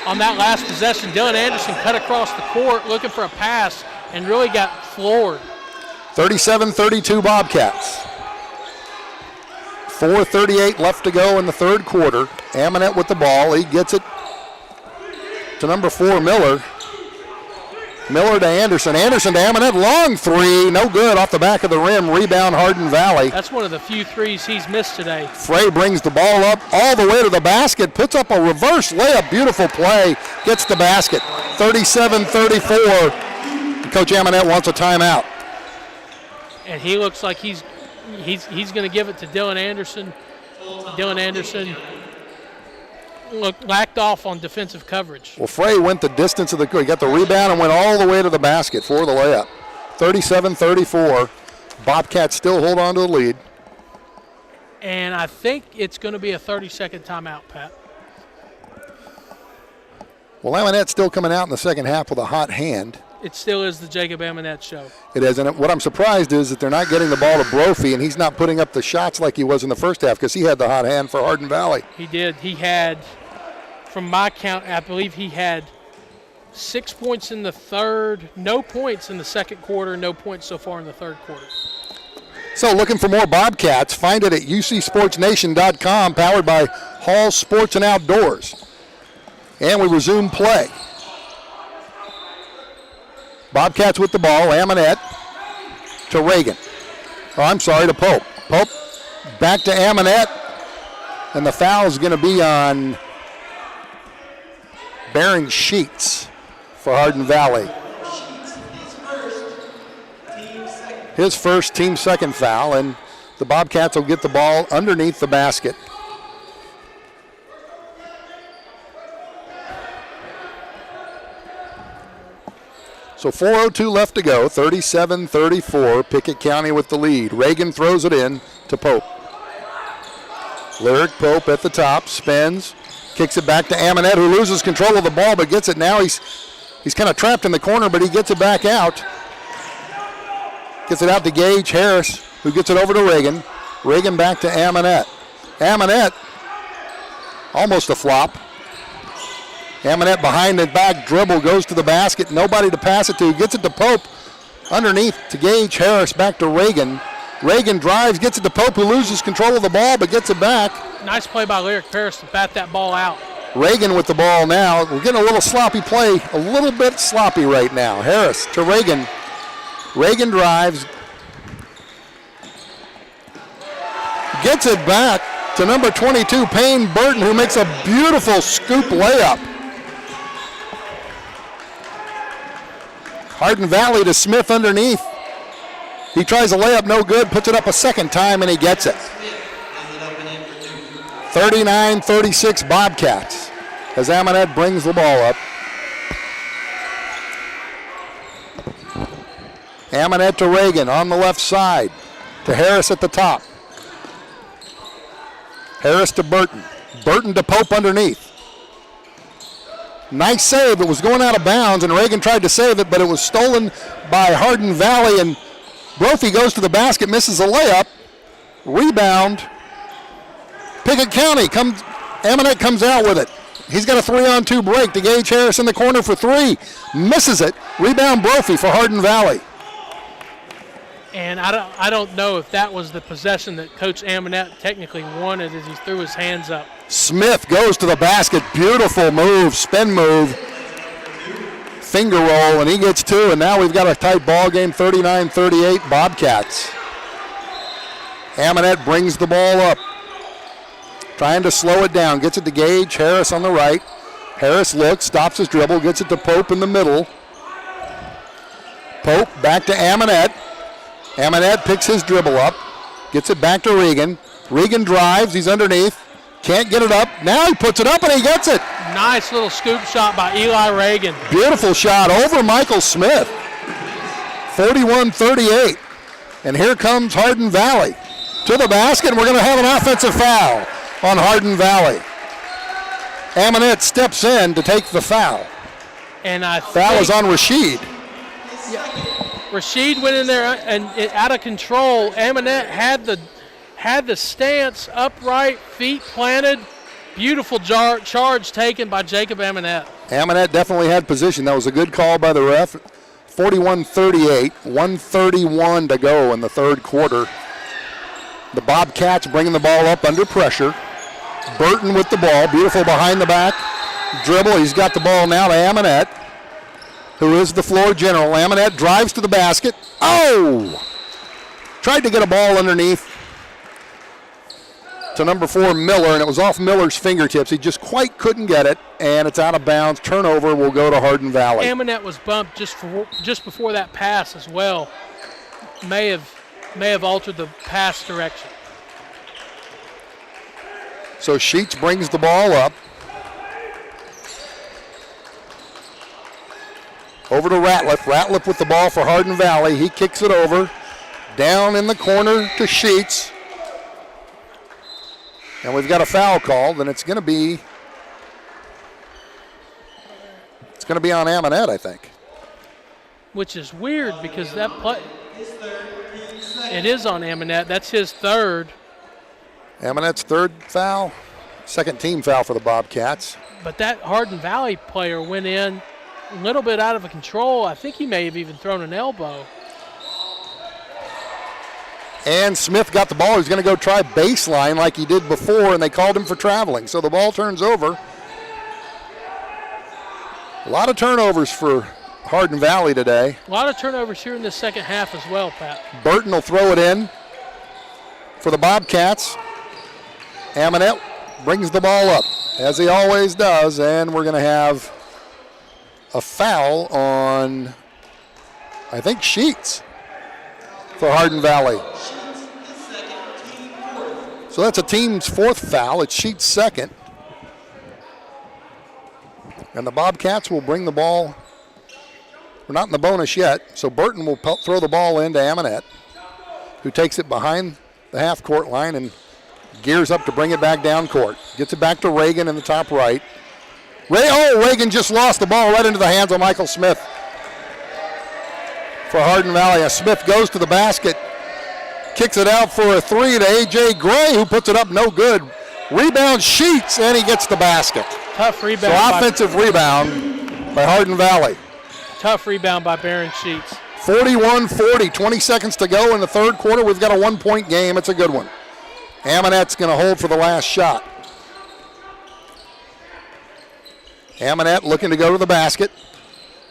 [SPEAKER 6] on that last possession, Dylan Anderson cut across the court looking for a pass and really got floored.
[SPEAKER 5] 37-32 Bobcats. 4:38 left to go in the third quarter. Amonette with the ball. He gets it to number 4, Miller. Miller to Anderson. Anderson to Amonette. Long three. No good off the back of the rim. Rebound Hardin Valley.
[SPEAKER 6] That's one of the few threes he's missed today.
[SPEAKER 5] Frey brings the ball up all the way to the basket. Puts up a reverse layup. Beautiful play. Gets the basket. 37-34. Coach Amonette wants a timeout.
[SPEAKER 6] And he looks like he's going to give it to Dylan Anderson. Dylan Anderson lacked off on defensive coverage.
[SPEAKER 5] Well, Frey went the distance of the court. He got the rebound and went all the way to the basket for the layup. 37-34. Bobcats still hold on to the lead.
[SPEAKER 6] And I think it's going to be a 30-second timeout, Pat.
[SPEAKER 5] Well, Amonette's still coming out in the second half with a hot hand.
[SPEAKER 6] It still is the Jacob Amonette show.
[SPEAKER 5] It is, and what I'm surprised is that they're not getting the ball to Brophy, and he's not putting up the shots like he was in the first half because he had the hot hand for Hardin Valley.
[SPEAKER 6] He did. He had, from my count, I believe he had 6 points in the third, no points in the second quarter, no points so far in the third quarter.
[SPEAKER 5] So looking for more Bobcats, find it at ucsportsnation.com, powered by Hall Sports and Outdoors. And we resume play. Bobcats with the ball. Amonette to Reagan. Oh, I'm sorry, to Pope. Pope back to Amonette. And the foul is going to be on Baron Sheets for Hardin Valley. His first, team second foul, and the Bobcats will get the ball underneath the basket. So 4:02 left to go, 37-34, Pickett County with the lead. Reagan throws it in to Pope. Lyric Pope at the top, spins, kicks it back to Amonette, who loses control of the ball but gets it now. He's kind of trapped in the corner, but he gets it back out. Gets it out to Gage Harris, who gets it over to Reagan. Reagan back to Amonette. Amonette, almost a flop. Amonette behind the back dribble, goes to the basket. Nobody to pass it to. Gets it to Pope. Underneath to Gage Harris, back to Reagan. Reagan drives, gets it to Pope, who loses control of the ball but gets it back.
[SPEAKER 6] Nice play by Lyric Paris to bat that ball out.
[SPEAKER 5] Reagan with the ball now. We're getting a little sloppy play, a little bit sloppy right now. Harris to Reagan. Reagan drives. Gets it back to number 22, Payne Burton, who makes a beautiful scoop layup. Hardin Valley to Smith underneath. He tries a layup, no good, puts it up a second time, and he gets it. 39-36 Bobcats as Amonette brings the ball up. Amonette to Reagan on the left side, to Harris at the top. Harris to Burton. Burton to Pope underneath. Nice save. It was going out of bounds, and Reagan tried to save it, but it was stolen by Hardin Valley, and Brophy goes to the basket, misses a layup. Rebound. Pickett County. Amonette comes out with it. He's got a 3-on-2 break to Gage Harris in the corner for three. Misses it. Rebound Brophy for Hardin Valley.
[SPEAKER 6] And I don't know if that was the possession that Coach Amonette technically wanted as he threw his hands up.
[SPEAKER 5] Smith goes to the basket. Beautiful move, spin move, finger roll, and he gets two. And now we've got a tight ball game, 39-38 Bobcats. Amonette brings the ball up, trying to slow it down. Gets it to Gage Harris on the right. Harris looks, stops his dribble, gets it to Pope in the middle. Pope back to Amonette. Amonette picks his dribble up, gets it back to Reagan. Reagan drives, he's underneath, can't get it up. Now he puts it up and he gets it.
[SPEAKER 6] Nice little scoop shot by Eli Reagan.
[SPEAKER 5] Beautiful shot over Michael Smith. 41-38. And here comes Hardin Valley to the basket, and we're going to have an offensive foul on Hardin Valley. Amonette steps in to take the foul.
[SPEAKER 6] And
[SPEAKER 5] foul is on Rashid.
[SPEAKER 6] Yeah. Rashid went in there and out of control. Amonette had the stance upright, feet planted. Beautiful charge taken by Jacob Amonette.
[SPEAKER 5] Amonette definitely had position. That was a good call by the ref. 41-38, 1:31 to go in the third quarter. The Bobcats bringing the ball up under pressure. Burton with the ball, beautiful behind the back dribble. He's got the ball now to Amonette, who is the floor general. Amonette drives to the basket. Oh! Tried to get a ball underneath to number 4, Miller, and it was off Miller's fingertips. He just quite couldn't get it, and it's out of bounds. Turnover will go to Hardin Valley.
[SPEAKER 6] Amonette was bumped just before that pass as well. May have altered the pass direction.
[SPEAKER 5] So Sheets brings the ball up. Over to Ratliff. Ratliff with the ball for Hardin Valley. He kicks it over. Down in the corner to Sheets. And we've got a foul called, and it's going to be on Amonette, I think.
[SPEAKER 6] Which is weird because that play, it is on Amonette. That's his third.
[SPEAKER 5] Amonette's third foul, second team foul for the Bobcats.
[SPEAKER 6] But that Hardin Valley player went in a little bit out of control. I think he may have even thrown an elbow.
[SPEAKER 5] And Smith got the ball. He's going to go try baseline like he did before, and they called him for traveling. So the ball turns over. A lot of turnovers for Hardin Valley today.
[SPEAKER 6] A lot of turnovers here in the second half as well, Pat.
[SPEAKER 5] Burton will throw it in for the Bobcats. Amonette brings the ball up, as he always does, and we're going to have a foul on, I think, Sheets for Hardin Valley. So that's a team's fourth foul. It's Sheets' second. And the Bobcats will bring the ball. We're not in the bonus yet, so Burton will throw the ball into Amonette, who takes it behind the half-court line and gears up to bring it back down court. Gets it back to Reagan in the top right. Reagan just lost the ball right into the hands of Michael Smith for Hardin Valley. As Smith goes to the basket, kicks it out for a three to A.J. Gray, who puts it up no good. Rebound Sheets, and he gets the basket.
[SPEAKER 6] Tough rebound.
[SPEAKER 5] So offensive rebound by Hardin Valley.
[SPEAKER 6] Tough rebound by Barron Sheets.
[SPEAKER 5] 41-40, 20 seconds to go in the third quarter. We've got a one-point game. It's a good one. Amonette's going to hold for the last shot. Amonette looking to go to the basket.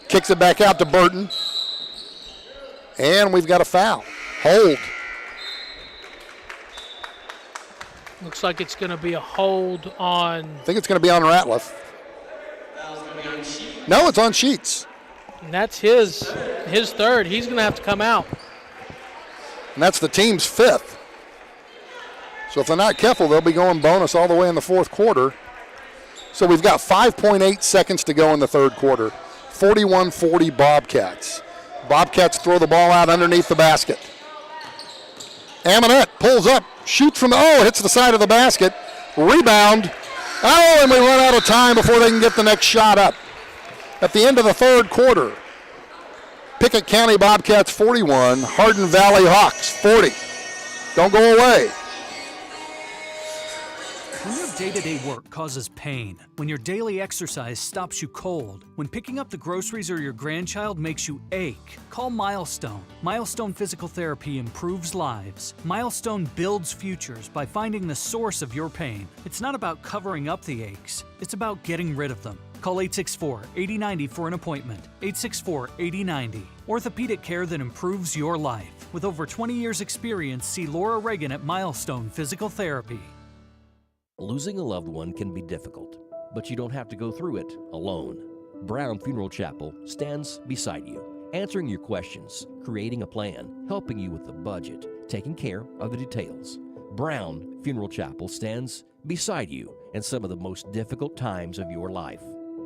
[SPEAKER 5] Kicks it back out to Burton. And we've got a foul. Hold.
[SPEAKER 6] Looks like it's going to be a hold on.
[SPEAKER 5] I think it's going to be on Ratliff. No, it's on Sheets.
[SPEAKER 6] And that's his third. He's going to have to come out.
[SPEAKER 5] And that's the team's fifth. So if they're not careful, they'll be going bonus all the way in the fourth quarter. So we've got 5.8 seconds to go in the third quarter. 41-40 Bobcats. Bobcats throw the ball out underneath the basket. Amonette pulls up, shoots from hits the side of the basket. Rebound. And we run out of time before they can get the next shot up. At the end of the third quarter, Pickett County Bobcats 41, Hardin Valley Hawks 40. Don't go away.
[SPEAKER 12] When your day-to-day work causes pain, when your daily exercise stops you cold, when picking up the groceries or your grandchild makes you ache, call Milestone. Milestone Physical Therapy improves lives. Milestone builds futures by finding the source of your pain. It's not about covering up the aches, it's about getting rid of them. Call 864-8090 for an appointment. 864-8090. Orthopedic care that improves your life. With over 20 years' experience, see Laura Reagan at Milestone Physical Therapy.
[SPEAKER 8] Losing a loved one can be difficult, but you don't have to go through it alone. Brown Funeral Chapel stands beside you, answering your questions, creating a plan, helping you with the budget, taking care of the details. Brown Funeral Chapel stands beside you in some of the most difficult times of your life.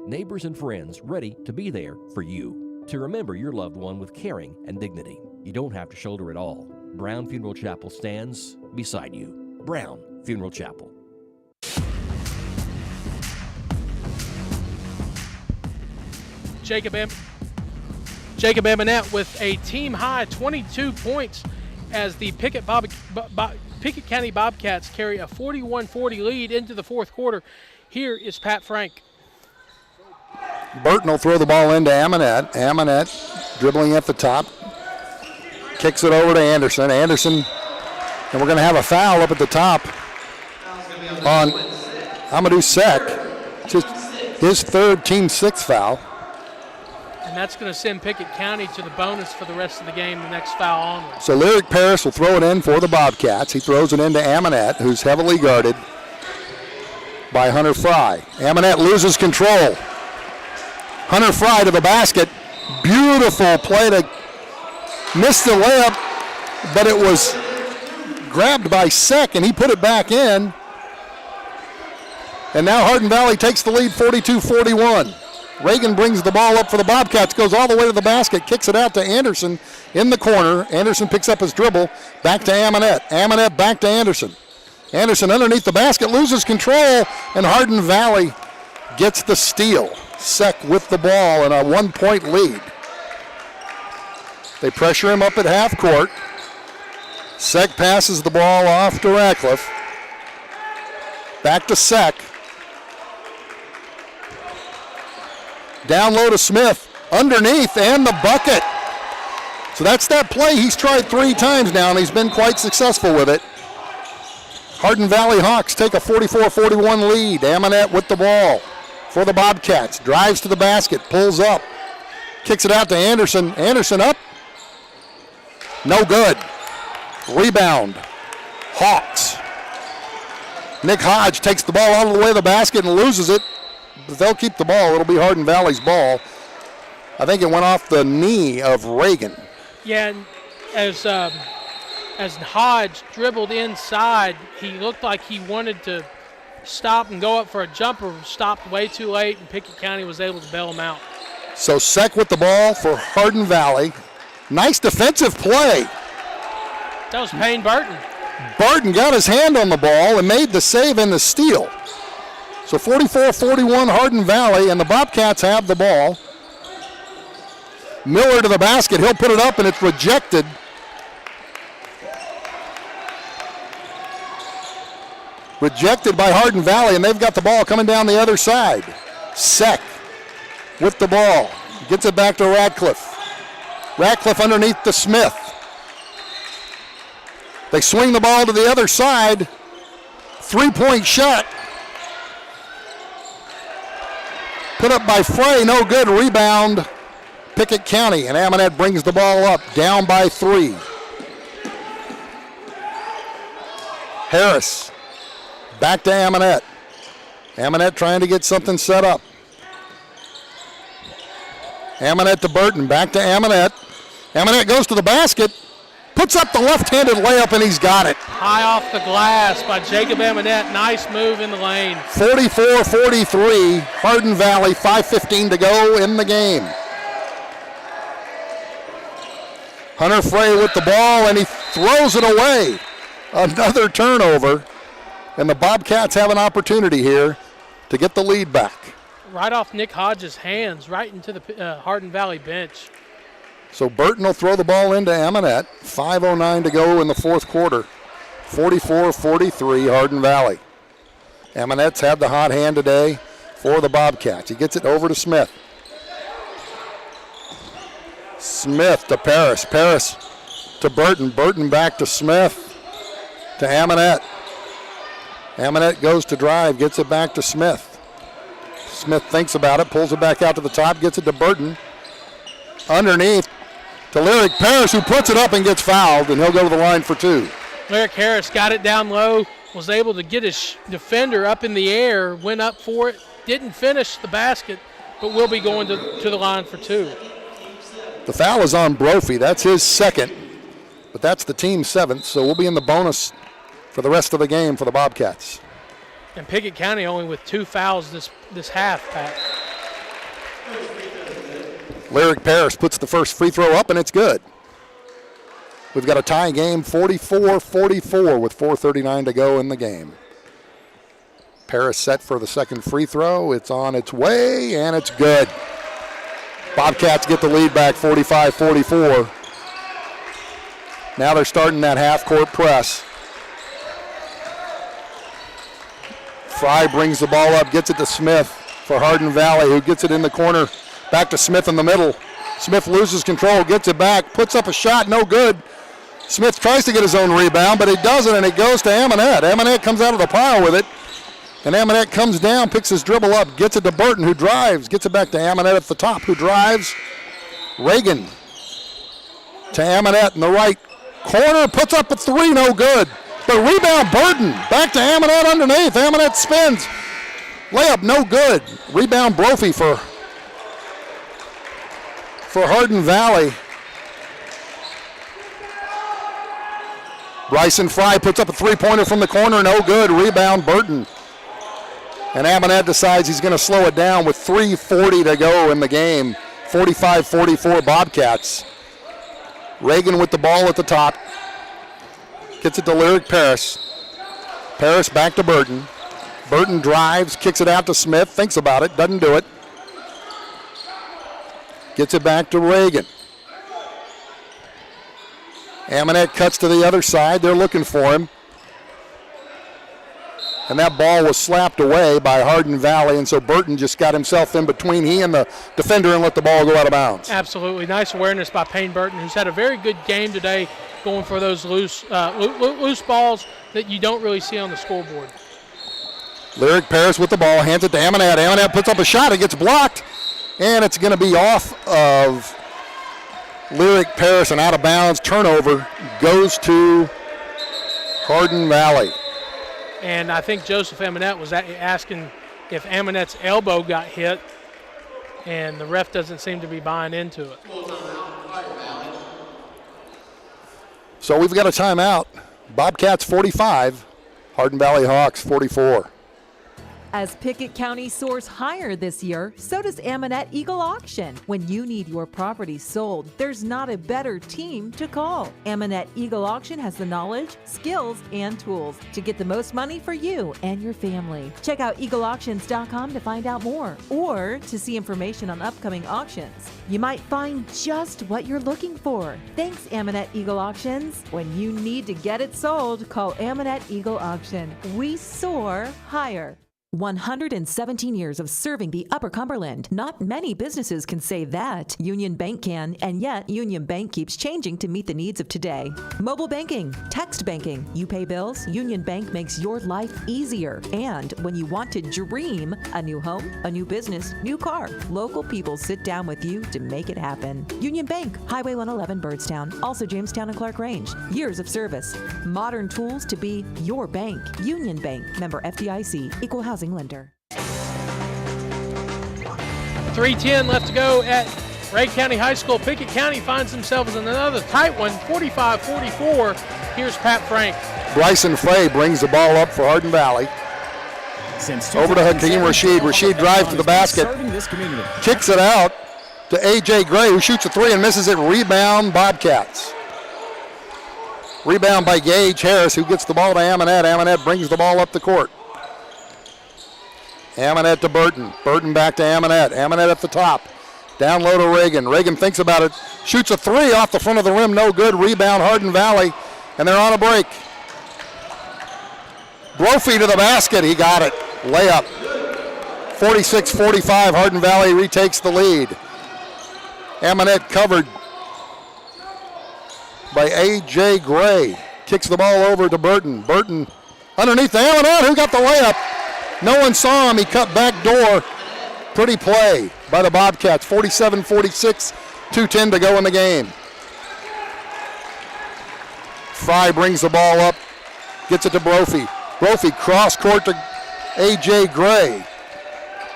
[SPEAKER 8] Neighbors and friends ready to be there for you, to remember your loved one with caring and dignity. You don't have to shoulder it all. Brown Funeral Chapel stands beside you. Brown Funeral Chapel.
[SPEAKER 6] Jacob Amonette with a team-high 22 points as the Pickett County Bobcats carry a 41-40 lead into the fourth quarter. Here is Pat Frank.
[SPEAKER 5] Burton will throw the ball into Amonette. Amonette dribbling at the top. Kicks it over to Anderson. Anderson, and we're going to have a foul up at the top on Amadou Sek. Just his third, team sixth foul.
[SPEAKER 6] And that's going to send Pickett County to the bonus for the rest of the game, the next foul onward.
[SPEAKER 5] So Lyric Paris will throw it in for the Bobcats. He throws it into Amonette, who's heavily guarded by Hunter Fry. Amonette loses control. Hunter Fry to the basket. Beautiful play to miss the layup, but it was grabbed by Sek, and he put it back in. And now Hardin Valley takes the lead 42-41. Reagan brings the ball up for the Bobcats, goes all the way to the basket, kicks it out to Anderson in the corner. Anderson picks up his dribble, back to Amonette. Amonette back to Anderson. Anderson underneath the basket, loses control, and Hardin Valley gets the steal. Sek with the ball and a 1-point lead. They pressure him up at half court. Sek passes the ball off to Ratcliffe. Back to Sek. Down low to Smith. Underneath and the bucket. So that's that play he's tried 3 times now, and he's been quite successful with it. Hardin Valley Hawks take a 44-41 lead. Amonette with the ball for the Bobcats. Drives to the basket, pulls up. Kicks it out to Anderson. Anderson up. No good. Rebound. Hawks. Nick Hodge takes the ball all the way to the basket and loses it. But they'll keep the ball. It'll be Hardin Valley's ball. I think it went off the knee of Reagan.
[SPEAKER 6] Yeah, and as Hodge dribbled inside, he looked like he wanted to stop and go up for a jumper, stopped way too late, and Pickett County was able to bail him out.
[SPEAKER 5] So Sek with the ball for Hardin Valley. Nice defensive play.
[SPEAKER 6] That was Payne Burton.
[SPEAKER 5] Burton got his hand on the ball and made the save and the steal. So 44-41 Hardin Valley, and the Bobcats have the ball. Miller to the basket. He'll put it up, and it's rejected. Rejected by Hardin Valley, and they've got the ball coming down the other side. Sek with the ball. Gets it back to Radcliffe. Radcliffe underneath to Smith. They swing the ball to the other side. 3-point shot. Put up by Frey, no good. Rebound, Pickett County, and Amonette brings the ball up, down by 3. Harris, back to Amonette. Amonette trying to get something set up. Amonette to Burton, back to Amonette. Amonette goes to the basket, puts up the left-handed layup, and he's got it.
[SPEAKER 6] High off the glass by Jacob Amonette. Nice move in the lane.
[SPEAKER 5] 44-43, Hardin Valley, 5:15 to go in the game. Hunter Frey with the ball, and he throws it away. Another turnover, and the Bobcats have an opportunity here to get the lead back.
[SPEAKER 6] Right off Nick Hodge's hands, right into the Hardin Valley bench.
[SPEAKER 5] So Burton will throw the ball into Amonette. 5:09 to go in the fourth quarter. 44-43 Hardin Valley. Amonette's had the hot hand today for the Bobcats. He gets it over to Smith. Smith to Paris. Paris to Burton. Burton back to Smith. To Amonette. Amonette goes to drive, gets it back to Smith. Smith thinks about it, pulls it back out to the top, gets it to Burton. Underneath to Lyric Paris, who puts it up and gets fouled, and he'll go to the line for 2.
[SPEAKER 6] Lyric Harris got it down low, was able to get his defender up in the air, went up for it, didn't finish the basket, but will be going to the line for 2.
[SPEAKER 5] The foul is on Brophy. That's his second, but that's the team's 7th, so we'll be in the bonus for the rest of the game for the Bobcats.
[SPEAKER 6] And Pickett County only with 2 fouls this half, Pat.
[SPEAKER 5] Lyric Paris puts the first free throw up, and it's good. We've got a tie game, 44-44 with 4:39 to go in the game. Paris set for the second free throw. It's on its way, and it's good. Bobcats get the lead back, 45-44. Now they're starting that half-court press. Fry brings the ball up, gets it to Smith for Hardin Valley, who gets it in the corner. Back to Smith in the middle. Smith loses control, gets it back, puts up a shot, no good. Smith tries to get his own rebound, but he doesn't, and it goes to Amonette. Amonette comes out of the pile with it, and Amonette comes down, picks his dribble up, gets it to Burton, who drives, gets it back to Amonette at the top, who drives. Reagan to Amonette in the right corner, puts up a three, no good. But rebound Burton, back to Amonette underneath. Amonette spins, layup no good. Rebound Brophy for Hardin Valley. Bryson Fry puts up a three-pointer from the corner, no good. Rebound Burton. And Amonette decides he's going to slow it down with 3:40 to go in the game. 45-44 Bobcats. Reagan with the ball at the top. Gets it to Lyric Paris. Paris back to Burton. Burton drives, kicks it out to Smith, thinks about it, doesn't do it. Gets it back to Reagan. Amonette cuts to the other side. They're looking for him. And that ball was slapped away by Hardin Valley, and so Burton just got himself in between he and the defender and let the ball go out of bounds.
[SPEAKER 6] Absolutely. Nice awareness by Payne Burton, who's had a very good game today going for those loose balls that you don't really see on the scoreboard.
[SPEAKER 5] Lyric Paris with the ball, hands it to Amonette. Amonette puts up a shot. It gets blocked, and it's going to be off of Lyric Paris and out of bounds. Turnover goes to Hardin Valley.
[SPEAKER 6] And I think Joseph Amonette was asking if Amonette's elbow got hit, and the ref doesn't seem to be buying into it.
[SPEAKER 5] So we've got a timeout. Bobcats 45, Hardin Valley Hawks 44.
[SPEAKER 9] As Pickett County soars higher this year, so does Amonette Eagle Auction. When you need your property sold, there's not a better team to call. Amonette Eagle Auction has the knowledge, skills, and tools to get the most money for you and your family. Check out eagleauctions.com to find out more or to see information on upcoming auctions. You might find just what you're looking for. Thanks, Amonette Eagle Auctions. When you need to get it sold, call Amonette Eagle Auction. We soar higher. 117 years of serving the Upper Cumberland. Not many businesses can say that. Union Bank can, and yet Union Bank keeps changing to meet the needs of today. Mobile banking, text banking, you pay bills, Union Bank makes your life easier. And when you want to dream a new home, a new business, new car, local people sit down with you to make it happen. Union Bank, Highway 111 Birdstown, also Jamestown and Clark Range. Years of service, modern tools to be your bank. Union Bank, member FDIC, equal housing lender.
[SPEAKER 6] 3:10 left to go at Ray County High School. Pickett County finds themselves in another tight one, 45-44. Here's Pat Frank.
[SPEAKER 5] Bryson Fay brings the ball up for Hardin Valley. Over to Hakeem Rashid. Rashid drives to the basket, kicks it out to A.J. Gray, who shoots a three and misses it. Rebound Bobcats. Rebound by Gage Harris, who gets the ball to Amonette. Amonette brings the ball up the court. Amonette to Burton. Burton back to Amonette. Amonette at the top. Down low to Reagan. Reagan thinks about it. Shoots a three off the front of the rim. No good. Rebound Hardin Valley. And they're on a break. Brophy to the basket. He got it. Layup. 46-45. Hardin Valley retakes the lead. Amonette covered by A.J. Gray. Kicks the ball over to Burton. Burton underneath to Amonette, who got the layup. No one saw him. He cut back door. Pretty play by the Bobcats. 47-46, 2:10 to go in the game. Fry brings the ball up, gets it to Brophy. Brophy cross court to A.J. Gray.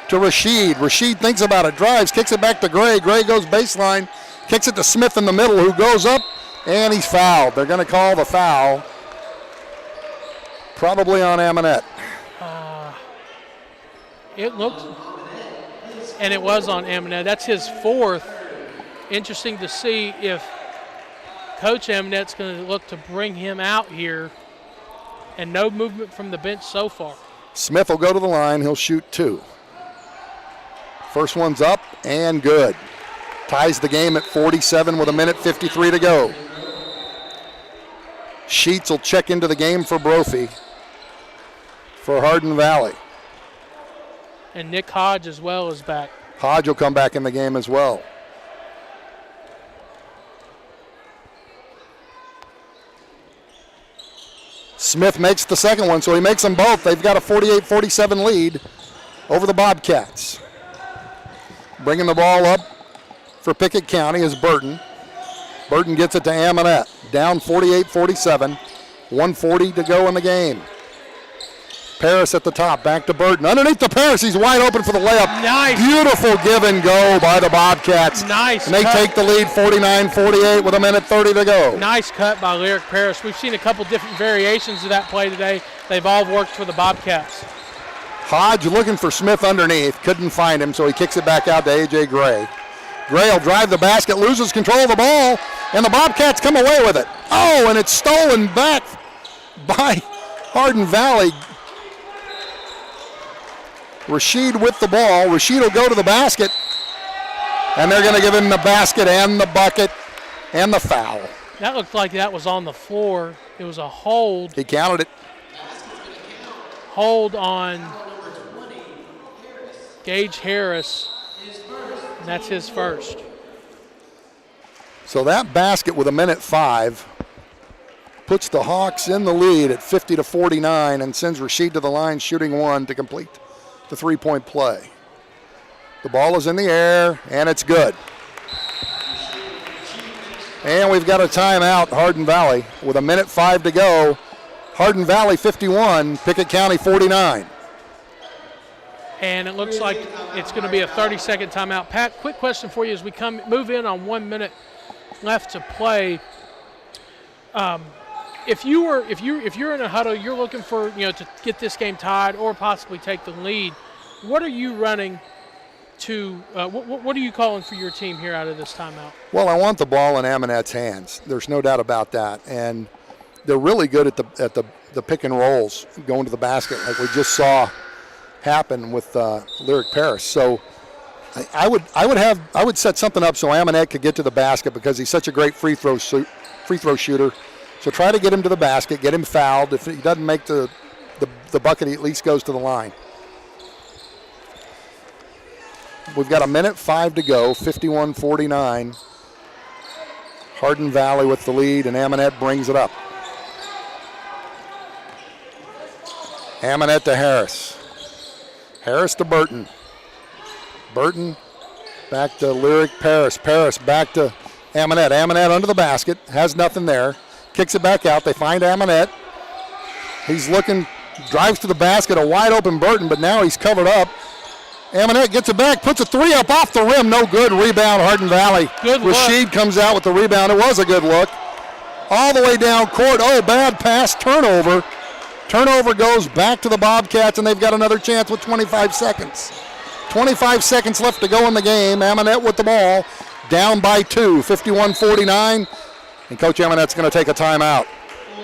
[SPEAKER 5] To Rashid. Rashid thinks about it, drives, kicks it back to Gray. Gray goes baseline, kicks it to Smith in the middle, who goes up, and he's fouled. They're going to call the foul. Probably on Amonette.
[SPEAKER 6] It looked, and it was on Amonette. That's his fourth. Interesting to see if Coach Amonette's going to look to bring him out here, and no movement from the bench so far.
[SPEAKER 5] Smith will go to the line. He'll shoot two. First one's up and good. Ties the game at 47 with 1:53 to go. Sheets will check into the game for Brophy for Hardin Valley.
[SPEAKER 6] And Nick Hodge as well is back.
[SPEAKER 5] Hodge will come back in the game as well. Smith makes the second one, so he makes them both. They've got a 48-47 lead over the Bobcats. Bringing the ball up for Pickett County is Burton. Burton gets it to Amonette. Down 48-47. 1:40 to go in the game. Paris at the top, back to Burton. Underneath the Paris, he's wide open for the layup.
[SPEAKER 6] Nice.
[SPEAKER 5] Beautiful give and go by the Bobcats.
[SPEAKER 6] Nice.
[SPEAKER 5] And they take the lead 49-48 with 1:30 to go.
[SPEAKER 6] Nice cut by Lyric Paris. We've seen a couple different variations of that play today. They've all worked for the Bobcats.
[SPEAKER 5] Hodge looking for Smith underneath. Couldn't find him, so he kicks it back out to A.J. Gray. Gray will drive the basket, loses control of the ball, and the Bobcats come away with it. Oh, and it's stolen back by Hardin Valley. Rashid with the ball. Rashid will go to the basket, and they're going to give him the basket and the bucket and the foul.
[SPEAKER 6] That looked like that was on the floor. It was a hold.
[SPEAKER 5] He counted it.
[SPEAKER 6] Hold on Gage Harris, and that's his first.
[SPEAKER 5] So that basket with 1:05 puts the Hawks in the lead at 50-49 and sends Rashid to the line shooting one to complete the three-point play. The ball is in the air, and it's good. And we've got a timeout, Hardin Valley, with 1:05 to go. Hardin Valley 51, Pickett County 49.
[SPEAKER 6] And it looks like it's going to be a 30-second timeout. Pat, quick question for you as we move in on 1 minute left to play. If you're in a huddle, you're looking for to get this game tied or possibly take the lead. What are you running to? What are you calling for your team here out of this timeout?
[SPEAKER 5] Well, I want the ball in Amonette's hands. There's no doubt about that, and they're really good at the pick and rolls, going to the basket like we just saw happen with Lyric Paris. So I would set something up so Amonette could get to the basket because he's such a great free throw shooter. So try to get him to the basket, get him fouled. If he doesn't make the bucket, he at least goes to the line. We've got 1:05 to go, 51-49. Hardin Valley with the lead, and Amonette brings it up. Amonette to Harris. Harris to Burton. Burton back to Lyric Paris. Paris back to Amonette. Amonette under the basket, has nothing there. Kicks it back out. They find Amonette. He's looking, drives to the basket, a wide open Burton, but now he's covered up. Amonette gets it back, puts a three up off the rim. No good. Rebound, Hardin Valley.
[SPEAKER 6] Good look.
[SPEAKER 5] Rashid comes out with the rebound. It was a good look. All the way down court. Oh, bad pass. Turnover. Turnover goes back to the Bobcats, and they've got another chance with 25 seconds. 25 seconds left to go in the game. Amonette with the ball. Down by 2, 51-49. And Coach Amonette's going to take a timeout.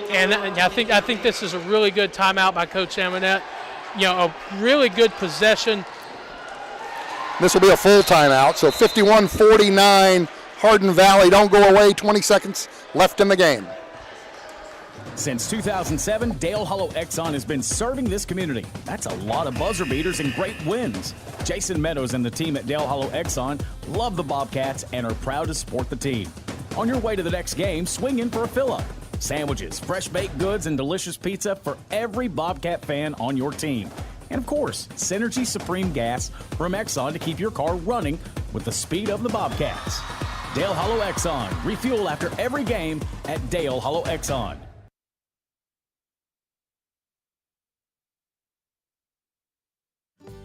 [SPEAKER 6] And I think this is a really good timeout by Coach Amonette. A really good possession.
[SPEAKER 5] This will be a full timeout. So 51-49, Hardin Valley. Don't go away. 20 seconds left in the game.
[SPEAKER 13] Since 2007, Dale Hollow Exxon has been serving this community. That's a lot of buzzer beaters and great wins. Jason Meadows and the team at Dale Hollow Exxon love the Bobcats and are proud to support the team. On your way to the next game, swing in for a fill-up. Sandwiches, fresh baked goods, and delicious pizza for every Bobcat fan on your team. And of course, Synergy Supreme Gas from Exxon to keep your car running with the speed of the Bobcats. Dale Hollow Exxon. Refuel after every game at Dale Hollow Exxon.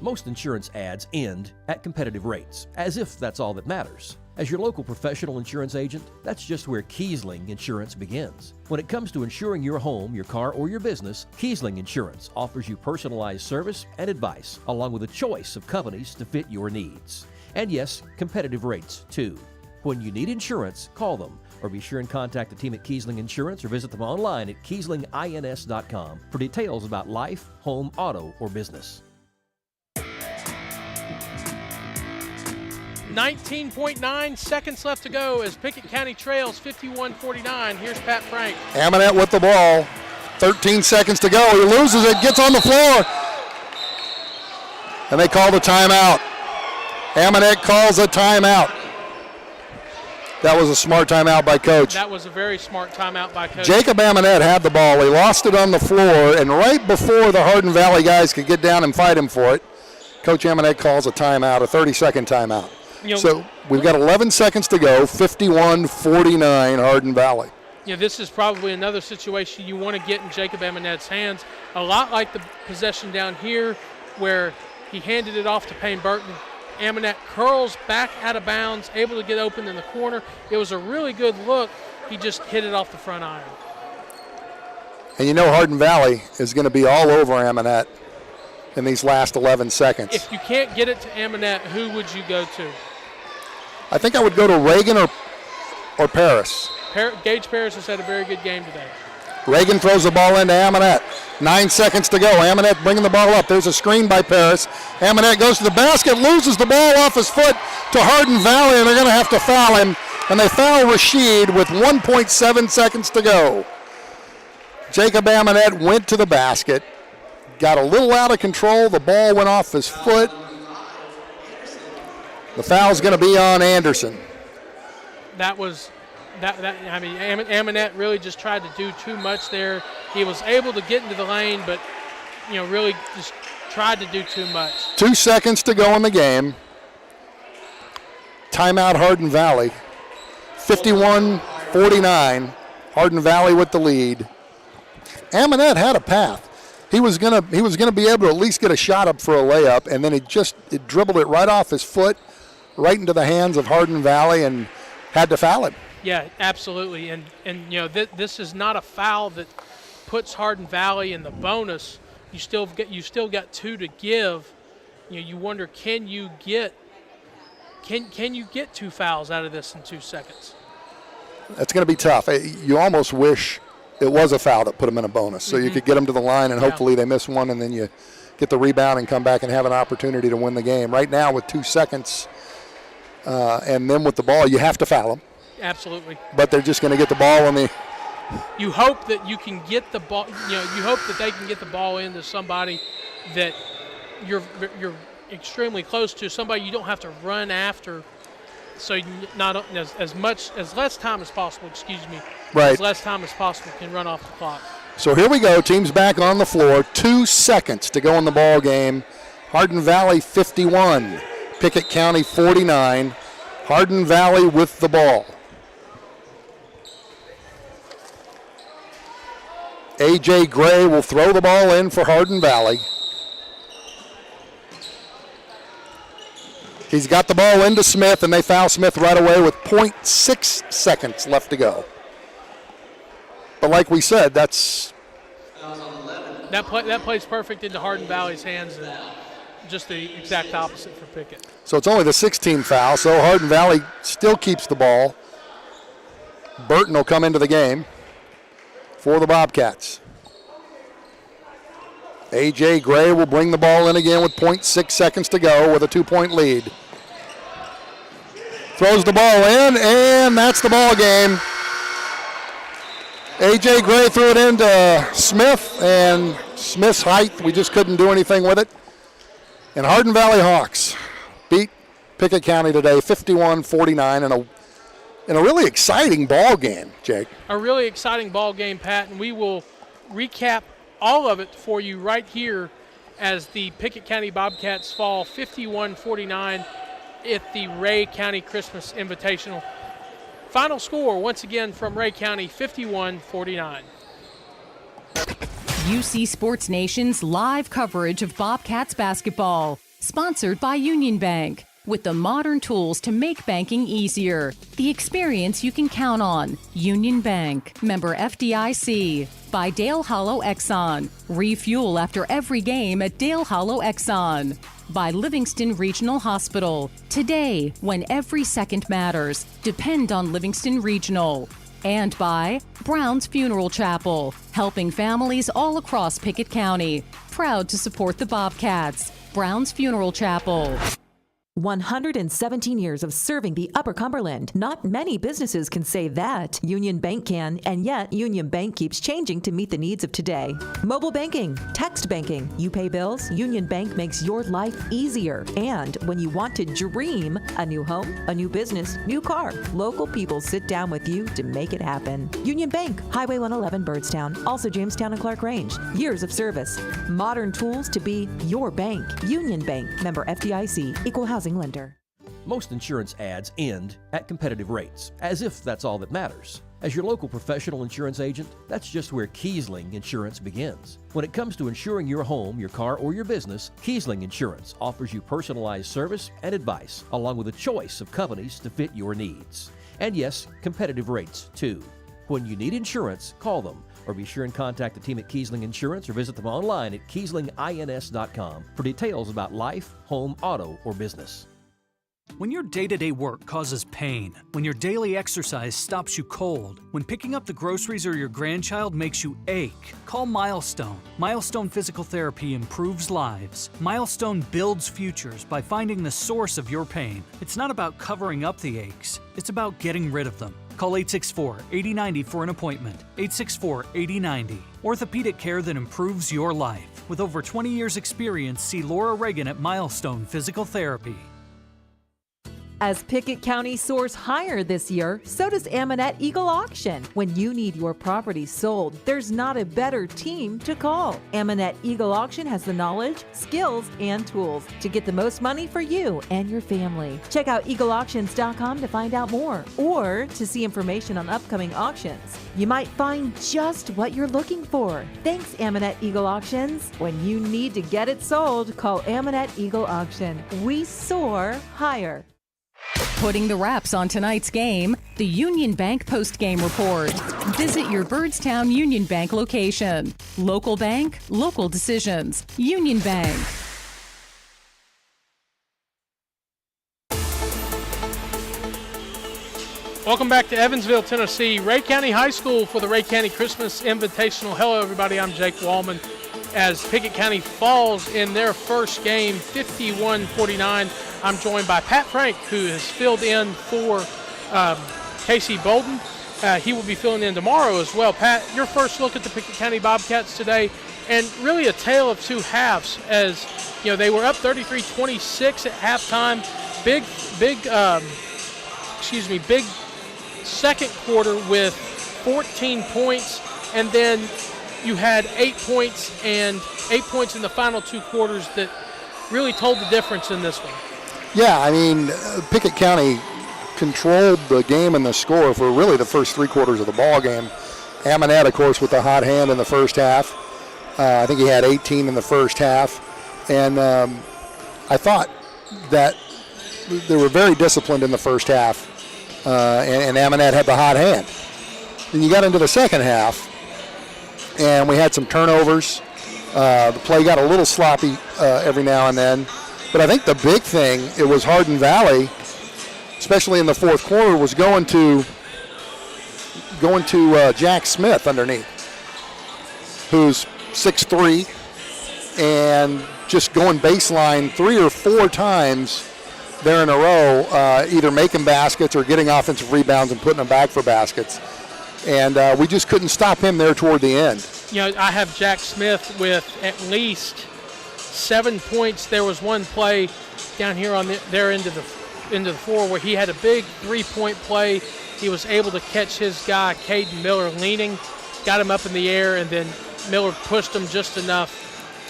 [SPEAKER 8] Most insurance ads end at competitive rates, as if that's all that matters. As your local professional insurance agent, that's just where Kiesling Insurance begins. When it comes to insuring your home, your car, or your business, Kiesling Insurance offers you personalized service and advice, along with a choice of companies to fit your needs. And yes, competitive rates, too. When you need insurance, call them, or be sure and contact the team at Kiesling Insurance or visit them online at KieslingINS.com for details about life, home, auto, or business.
[SPEAKER 6] 19.9 seconds left to go as Pickett County trails 51-49. Here's Pat Frank.
[SPEAKER 5] Amonette with the ball. 13 seconds to go. He loses it, gets on the floor. And they call the timeout. Amonette calls a timeout. That was a smart timeout by Coach.
[SPEAKER 6] That was a very smart timeout by Coach.
[SPEAKER 5] Jacob Amonette had the ball. He lost it on the floor, and right before the Hardin Valley guys could get down and fight him for it, Coach Amonette calls a timeout, a 30-second timeout. So we've got 11 seconds to go, 51-49 Hardin Valley.
[SPEAKER 6] This is probably another situation you want to get in Jacob Amonette's hands, a lot like the possession down here where he handed it off to Payne Burton. Amonette curls back out of bounds, able to get open in the corner. It was a really good look. He just hit it off the front iron.
[SPEAKER 5] And Hardin Valley is going to be all over Amonette in these last 11 seconds.
[SPEAKER 6] If you can't get it to Amonette, who would you go to?
[SPEAKER 5] I think I would go to Reagan or Paris.
[SPEAKER 6] Gage Paris has had a very good game today.
[SPEAKER 5] Reagan throws the ball into Amonette. 9 seconds to go. Amonette bringing the ball up. There's a screen by Paris. Amonette goes to the basket, loses the ball off his foot to Hardin Valley, and they're going to have to foul him. And they foul Rashid with 1.7 seconds to go. Jacob Amonette went to the basket, got a little out of control. The ball went off his foot. The foul's going to be on Anderson.
[SPEAKER 6] Amonette really just tried to do too much there. He was able to get into the lane, but really just tried to do too much.
[SPEAKER 5] 2 seconds to go in the game. Timeout Hardin Valley. 51-49. Hardin Valley with the lead. Amonette had a path. He was gonna be able to at least get a shot up for a layup, and then it dribbled it right off his foot, right into the hands of Hardin Valley, and had to foul him.
[SPEAKER 6] Yeah, absolutely. And this is not a foul that puts Hardin Valley in the bonus. You still got 2 to give. You wonder, can you get 2 fouls out of this in 2 seconds?
[SPEAKER 5] That's going to be tough. You almost wish it was a foul that put them in a bonus, so you could get them to the line, and hopefully they miss one, and then you get the rebound and come back and have an opportunity to win the game. Right now, with 2 seconds, and then with the ball, you have to foul them.
[SPEAKER 6] Absolutely.
[SPEAKER 5] But they're just going to get the ball on the.
[SPEAKER 6] You hope that you can get the ball. You hope that they can get the ball into somebody that you're extremely close to, somebody you don't have to run after. So not as less time as possible.
[SPEAKER 5] Right.
[SPEAKER 6] As less time as possible can run off the clock.
[SPEAKER 5] So here we go. Team's back on the floor. 2 seconds to go in the ball game. Hardin Valley 51, Pickett County 49. Hardin Valley with the ball. A.J. Gray will throw the ball in for Hardin Valley. He's got the ball into Smith, and they foul Smith right away with 0.6 seconds left to go. But like we said, that
[SPEAKER 6] plays perfect into Hardin Valley's hands, and just the exact opposite for Pickett.
[SPEAKER 5] So it's only the 16th foul, so Hardin Valley still keeps the ball. Burton will come into the game for the Bobcats. A.J. Gray will bring the ball in again with 0.6 seconds to go with a 2-point lead. Throws the ball in, and that's the ball game. A.J. Gray threw it into Smith, and Smith's height, we just couldn't do anything with it. And Hardin Valley Hawks beat Pickett County today 51-49 in a really exciting ball game, Jake.
[SPEAKER 6] A really exciting ball game, Pat, and we will recap all of it for you right here as the Pickett County Bobcats fall 51-49 at the Ray County Christmas Invitational. Final score, once again, from Ray County, 51-49.
[SPEAKER 7] UC Sports Nation's live coverage of Bobcats basketball, sponsored by Union Bank. With the modern tools to make banking easier. The experience you can count on. Union Bank. Member FDIC. By Dale Hollow Exxon. Refuel after every game at Dale Hollow Exxon. By Livingston Regional Hospital. Today, when every second matters, depend on Livingston Regional. And by Brown's Funeral Chapel, helping families all across Pickett County. Proud to support the Bobcats. Brown's Funeral Chapel.
[SPEAKER 9] 117 years of serving the Upper Cumberland. Not many businesses can say that. Union Bank can, and yet Union Bank keeps changing to meet the needs of today. Mobile banking, text banking, you pay bills, Union Bank makes your life easier. And when you want to dream a new home, a new business, new car, local people sit down with you to make it happen. Union Bank, Highway 111 Birdstown, also Jamestown and Clark Range. Years of service, modern tools to be your bank. Union Bank, member FDIC, equal housing lender.
[SPEAKER 8] Most insurance ads end at competitive rates, as if that's all that matters. As your local professional insurance agent, that's just where Kiesling Insurance begins. When it comes to insuring your home, your car, or your business, Kiesling Insurance offers you personalized service and advice, along with a choice of companies to fit your needs. And yes, competitive rates too. When you need insurance, call them, or be sure and contact the team at Kiesling Insurance or visit them online at KieslingINS.com for details about life, home, auto, or business.
[SPEAKER 12] When your day-to-day work causes pain, when your daily exercise stops you cold, when picking up the groceries or your grandchild makes you ache, call Milestone. Milestone Physical Therapy improves lives. Milestone builds futures by finding the source of your pain. It's not about covering up the aches, it's about getting rid of them. Call 864-8090 for an appointment. 864-8090. Orthopedic care that improves your life. With over 20 years' experience, see Laura Reagan at Milestone Physical Therapy.
[SPEAKER 9] As Pickett County soars higher this year, so does Amanette Eagle Auction. When you need your property sold, there's not a better team to call. Amanette Eagle Auction has the knowledge, skills, and tools to get the most money for you and your family. Check out eagleauctions.com to find out more or to see information on upcoming auctions. You might find just what you're looking for. Thanks, Amanette Eagle Auctions. When you need to get it sold, call Amanette Eagle Auction. We soar higher.
[SPEAKER 7] Putting the wraps on tonight's game, the Union Bank post-game report. Visit your Birdstown Union Bank location. Local bank, local decisions. Union Bank.
[SPEAKER 6] Welcome back to Evansville, Tennessee. Ray County High School for the Ray County Christmas Invitational. Hello, everybody. I'm Jake Wallman. As Pickett County falls in their first game, 51-49. I'm joined by Pat Frank, who has filled in for Casey Bolden. He will be filling in tomorrow as well. Pat, your first look at the Pickett County Bobcats today, and really a tale of two halves. As you know, they were up 33-26 at halftime. Big second quarter with 14 points, and then you had 8 points in the final two quarters that really told the difference in this one.
[SPEAKER 5] Yeah, I mean, Pickett County controlled the game and the score for really the first three quarters of the ball game. Amanette, of course, with the hot hand in the first half. I think he had 18 in the first half. And I thought that they were very disciplined in the first half, and Amanette had the hot hand. Then you got into the second half, and we had some turnovers. The play got a little sloppy every now and then. But I think the big thing, it was Hardin Valley, especially in the fourth quarter, was going to Jack Smith underneath, who's 6'3", and just going baseline 3 or 4 times there in a row, either making baskets or getting offensive rebounds and putting them back for baskets. And we just couldn't stop him there toward the end.
[SPEAKER 6] You know, I have Jack Smith with at least 7 points. There was one play down here on their end of the floor where he had a big 3-point play. He was able to catch his guy, Caden Miller, leaning, got him up in the air, and then Miller pushed him just enough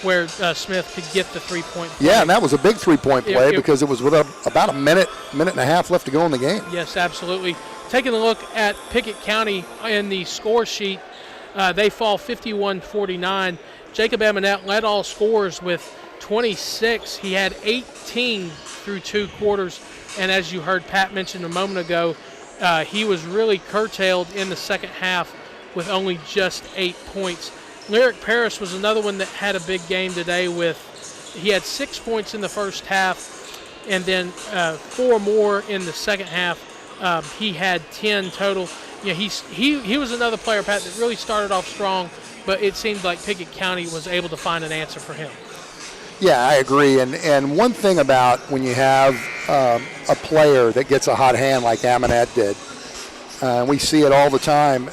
[SPEAKER 6] where Smith could get the 3-point play.
[SPEAKER 5] Yeah, and that was a big 3-point play because it was with about a minute and a half left to go in the game.
[SPEAKER 6] Yes, absolutely. Taking a look at Pickett County in the score sheet, they fall 51-49. Jacob Amanette led all scorers with 26. He had 18 through 2 quarters, and as you heard Pat mention a moment ago, he was really curtailed in the second half with only just 8 points. Lyric Paris was another one that had a big game today he had 6 points in the first half, and then 4 more in the second half. He had 10 total. You know, he was another player, Pat, that really started off strong, but it seemed like Pickett County was able to find an answer for him.
[SPEAKER 5] Yeah, I agree. And one thing about when you have a player that gets a hot hand like Amonette did, we see it all the time,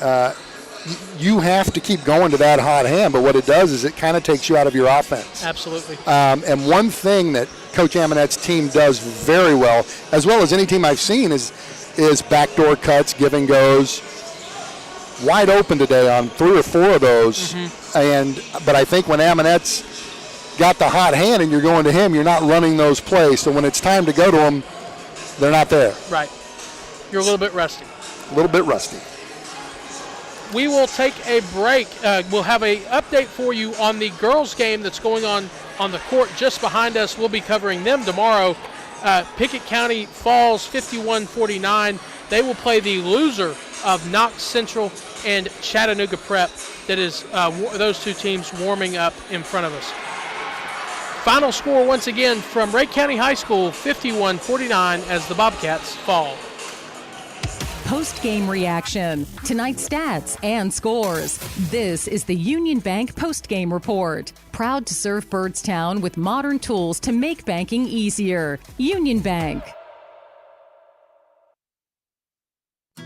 [SPEAKER 5] you have to keep going to that hot hand, but what it does is it kind of takes you out of your offense.
[SPEAKER 6] Absolutely.
[SPEAKER 5] And one thing that Coach Amonette's team does very well as any team I've seen, is backdoor cuts, give and goes. Wide open today on 3 or 4 of those. But I think when Amonette's got the hot hand and you're going to him, you're not running those plays. So when it's time to go to them, they're not there.
[SPEAKER 6] Right. You're a little bit rusty.
[SPEAKER 5] A little bit rusty.
[SPEAKER 6] We will take a break. We'll have an update for you on the girls' game that's going on the court just behind us. We'll be covering them tomorrow. Pickett County falls 51-49. They will play the loser of Knox Central and Chattanooga Prep. That is those two teams warming up in front of us. Final score once again from Rhea County High School, 51-49 as the Bobcats fall.
[SPEAKER 7] Post-game reaction, tonight's stats and scores. This is the Union Bank post-game report. Proud to serve Byrdstown with modern tools to make banking easier. Union Bank.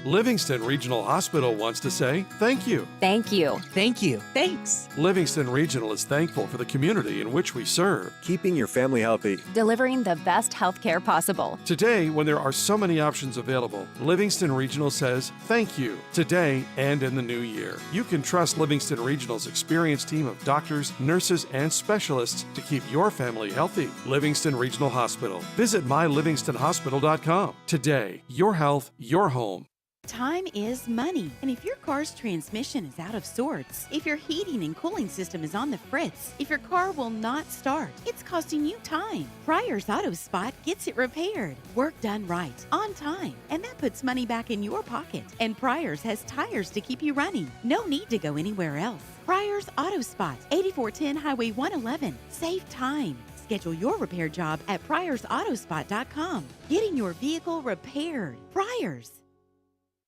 [SPEAKER 14] Livingston Regional Hospital wants to say thank you.
[SPEAKER 15] Thank you.
[SPEAKER 16] Thank you.
[SPEAKER 15] Thanks.
[SPEAKER 14] Livingston Regional is thankful for the community in which we serve,
[SPEAKER 17] keeping your family healthy,
[SPEAKER 15] delivering the best health care possible.
[SPEAKER 14] Today, when there are so many options available, Livingston Regional says thank you today and in the new year. You can trust Livingston Regional's experienced team of doctors, nurses, and specialists to keep your family healthy. Livingston Regional Hospital. Visit mylivingstonhospital.com. Today, your health, your home.
[SPEAKER 18] Time is money, and if your car's transmission is out of sorts, if your heating and cooling system is on the fritz, if your car will not start, it's costing you time. Pryor's Auto Spot gets it repaired, work done right, on time, and that puts money back in your pocket. And Pryor's has tires to keep you running. No need to go anywhere else. Pryor's Auto Spot, 8410 Highway 111. Save time. Schedule your repair job at pryorsautospot.com. Getting your vehicle repaired. Pryor's.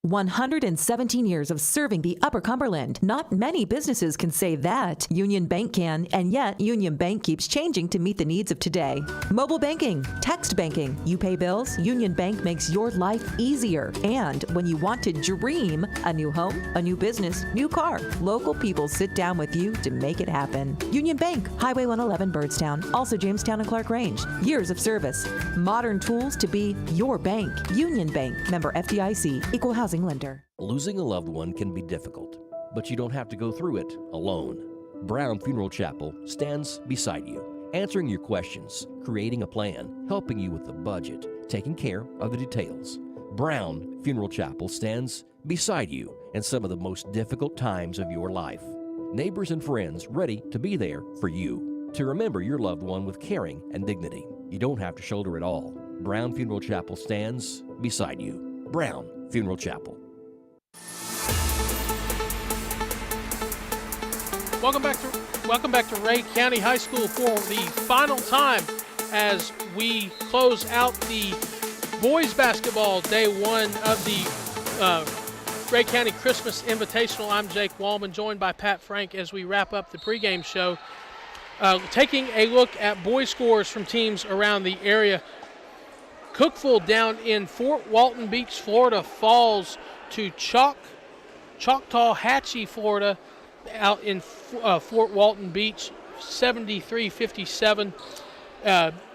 [SPEAKER 9] 117 years of serving the Upper Cumberland. Not many businesses can say that. Union Bank can, and yet Union Bank keeps changing to meet the needs of today. Mobile banking, text banking, you pay bills, Union Bank makes your life easier. And when you want to dream a new home, a new business, new car, local people sit down with you to make it happen. Union Bank, Highway 111 Byrdstown, also Jamestown and Clark Range. Years of service, modern tools to be your bank. Union Bank, member FDIC, equal housing lender.
[SPEAKER 8] Losing a loved one can be difficult, but you don't have to go through it alone. Brown Funeral Chapel stands beside you, answering your questions, creating a plan, helping you with the budget, taking care of the details. Brown Funeral Chapel stands beside you in some of the most difficult times of your life. Neighbors and friends ready to be there for you, to remember your loved one with caring and dignity. You don't have to shoulder it all. Brown Funeral Chapel stands beside you. Brown Funeral Chapel.
[SPEAKER 6] Welcome back to Rhea County High School for the final time as we close out the boys basketball day one of the Rhea County Christmas Invitational. I'm Jake Wallman, joined by Pat Frank as we wrap up the pregame show. Taking a look at boys scores from teams around the area. Cookeville down in Fort Walton Beach, Florida, falls to Choctaw Hatchie, Florida, out in Fort Walton Beach, 73-57.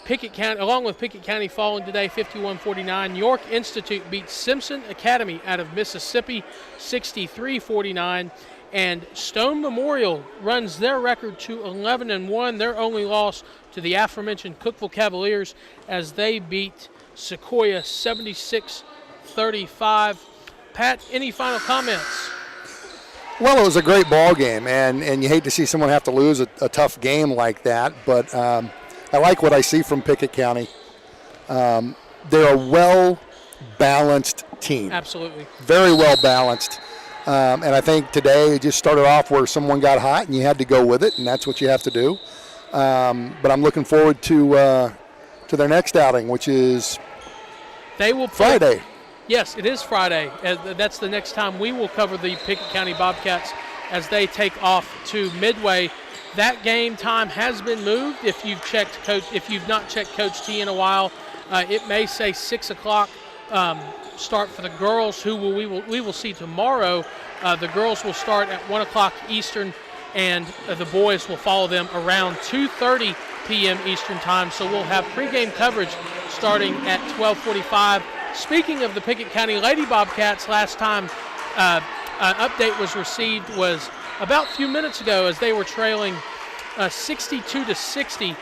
[SPEAKER 6] Pickett County, along with Pickett County falling today, 51-49. York Institute beats Simpson Academy out of Mississippi, 63-49. And Stone Memorial runs their record to 11-1. Their only loss to the aforementioned Cookeville Cavaliers as they beat Sequoia 76-35. Pat, any final comments?
[SPEAKER 5] Well, it was a great ball game, and you hate to see someone have to lose a tough game like that, but I like what I see from Pickett County. They're a well-balanced team.
[SPEAKER 6] Absolutely.
[SPEAKER 5] Very well-balanced. And I think today it just started off where someone got hot and you had to go with it, and that's what you have to do. But I'm looking forward to their next outing, which is Friday.
[SPEAKER 6] Yes, it is Friday. That's the next time we will cover the Pickett County Bobcats as they take off to Midway. That game time has been moved. If you've not checked Coach T in a while, it may say 6 o'clock start for the girls, who we will see tomorrow. The girls will start at 1 o'clock Eastern, and the boys will follow them around 2:30 p.m. Eastern time. So we'll have pregame coverage starting at 12:45. Speaking of the Pickett County Lady Bobcats, last time an update was received was about a few minutes ago, as they were trailing 62-60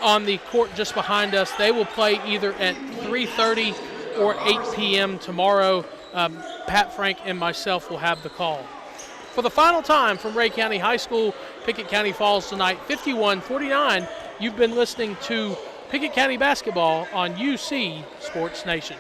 [SPEAKER 6] on the court just behind us. They will play either at 3:30 or 8 p.m. tomorrow. Pat Frank and myself will have the call. For the final time from Ray County High School, Pickett County falls tonight 51-49. You've been listening to Pickett County Basketball on UC Sports Nation.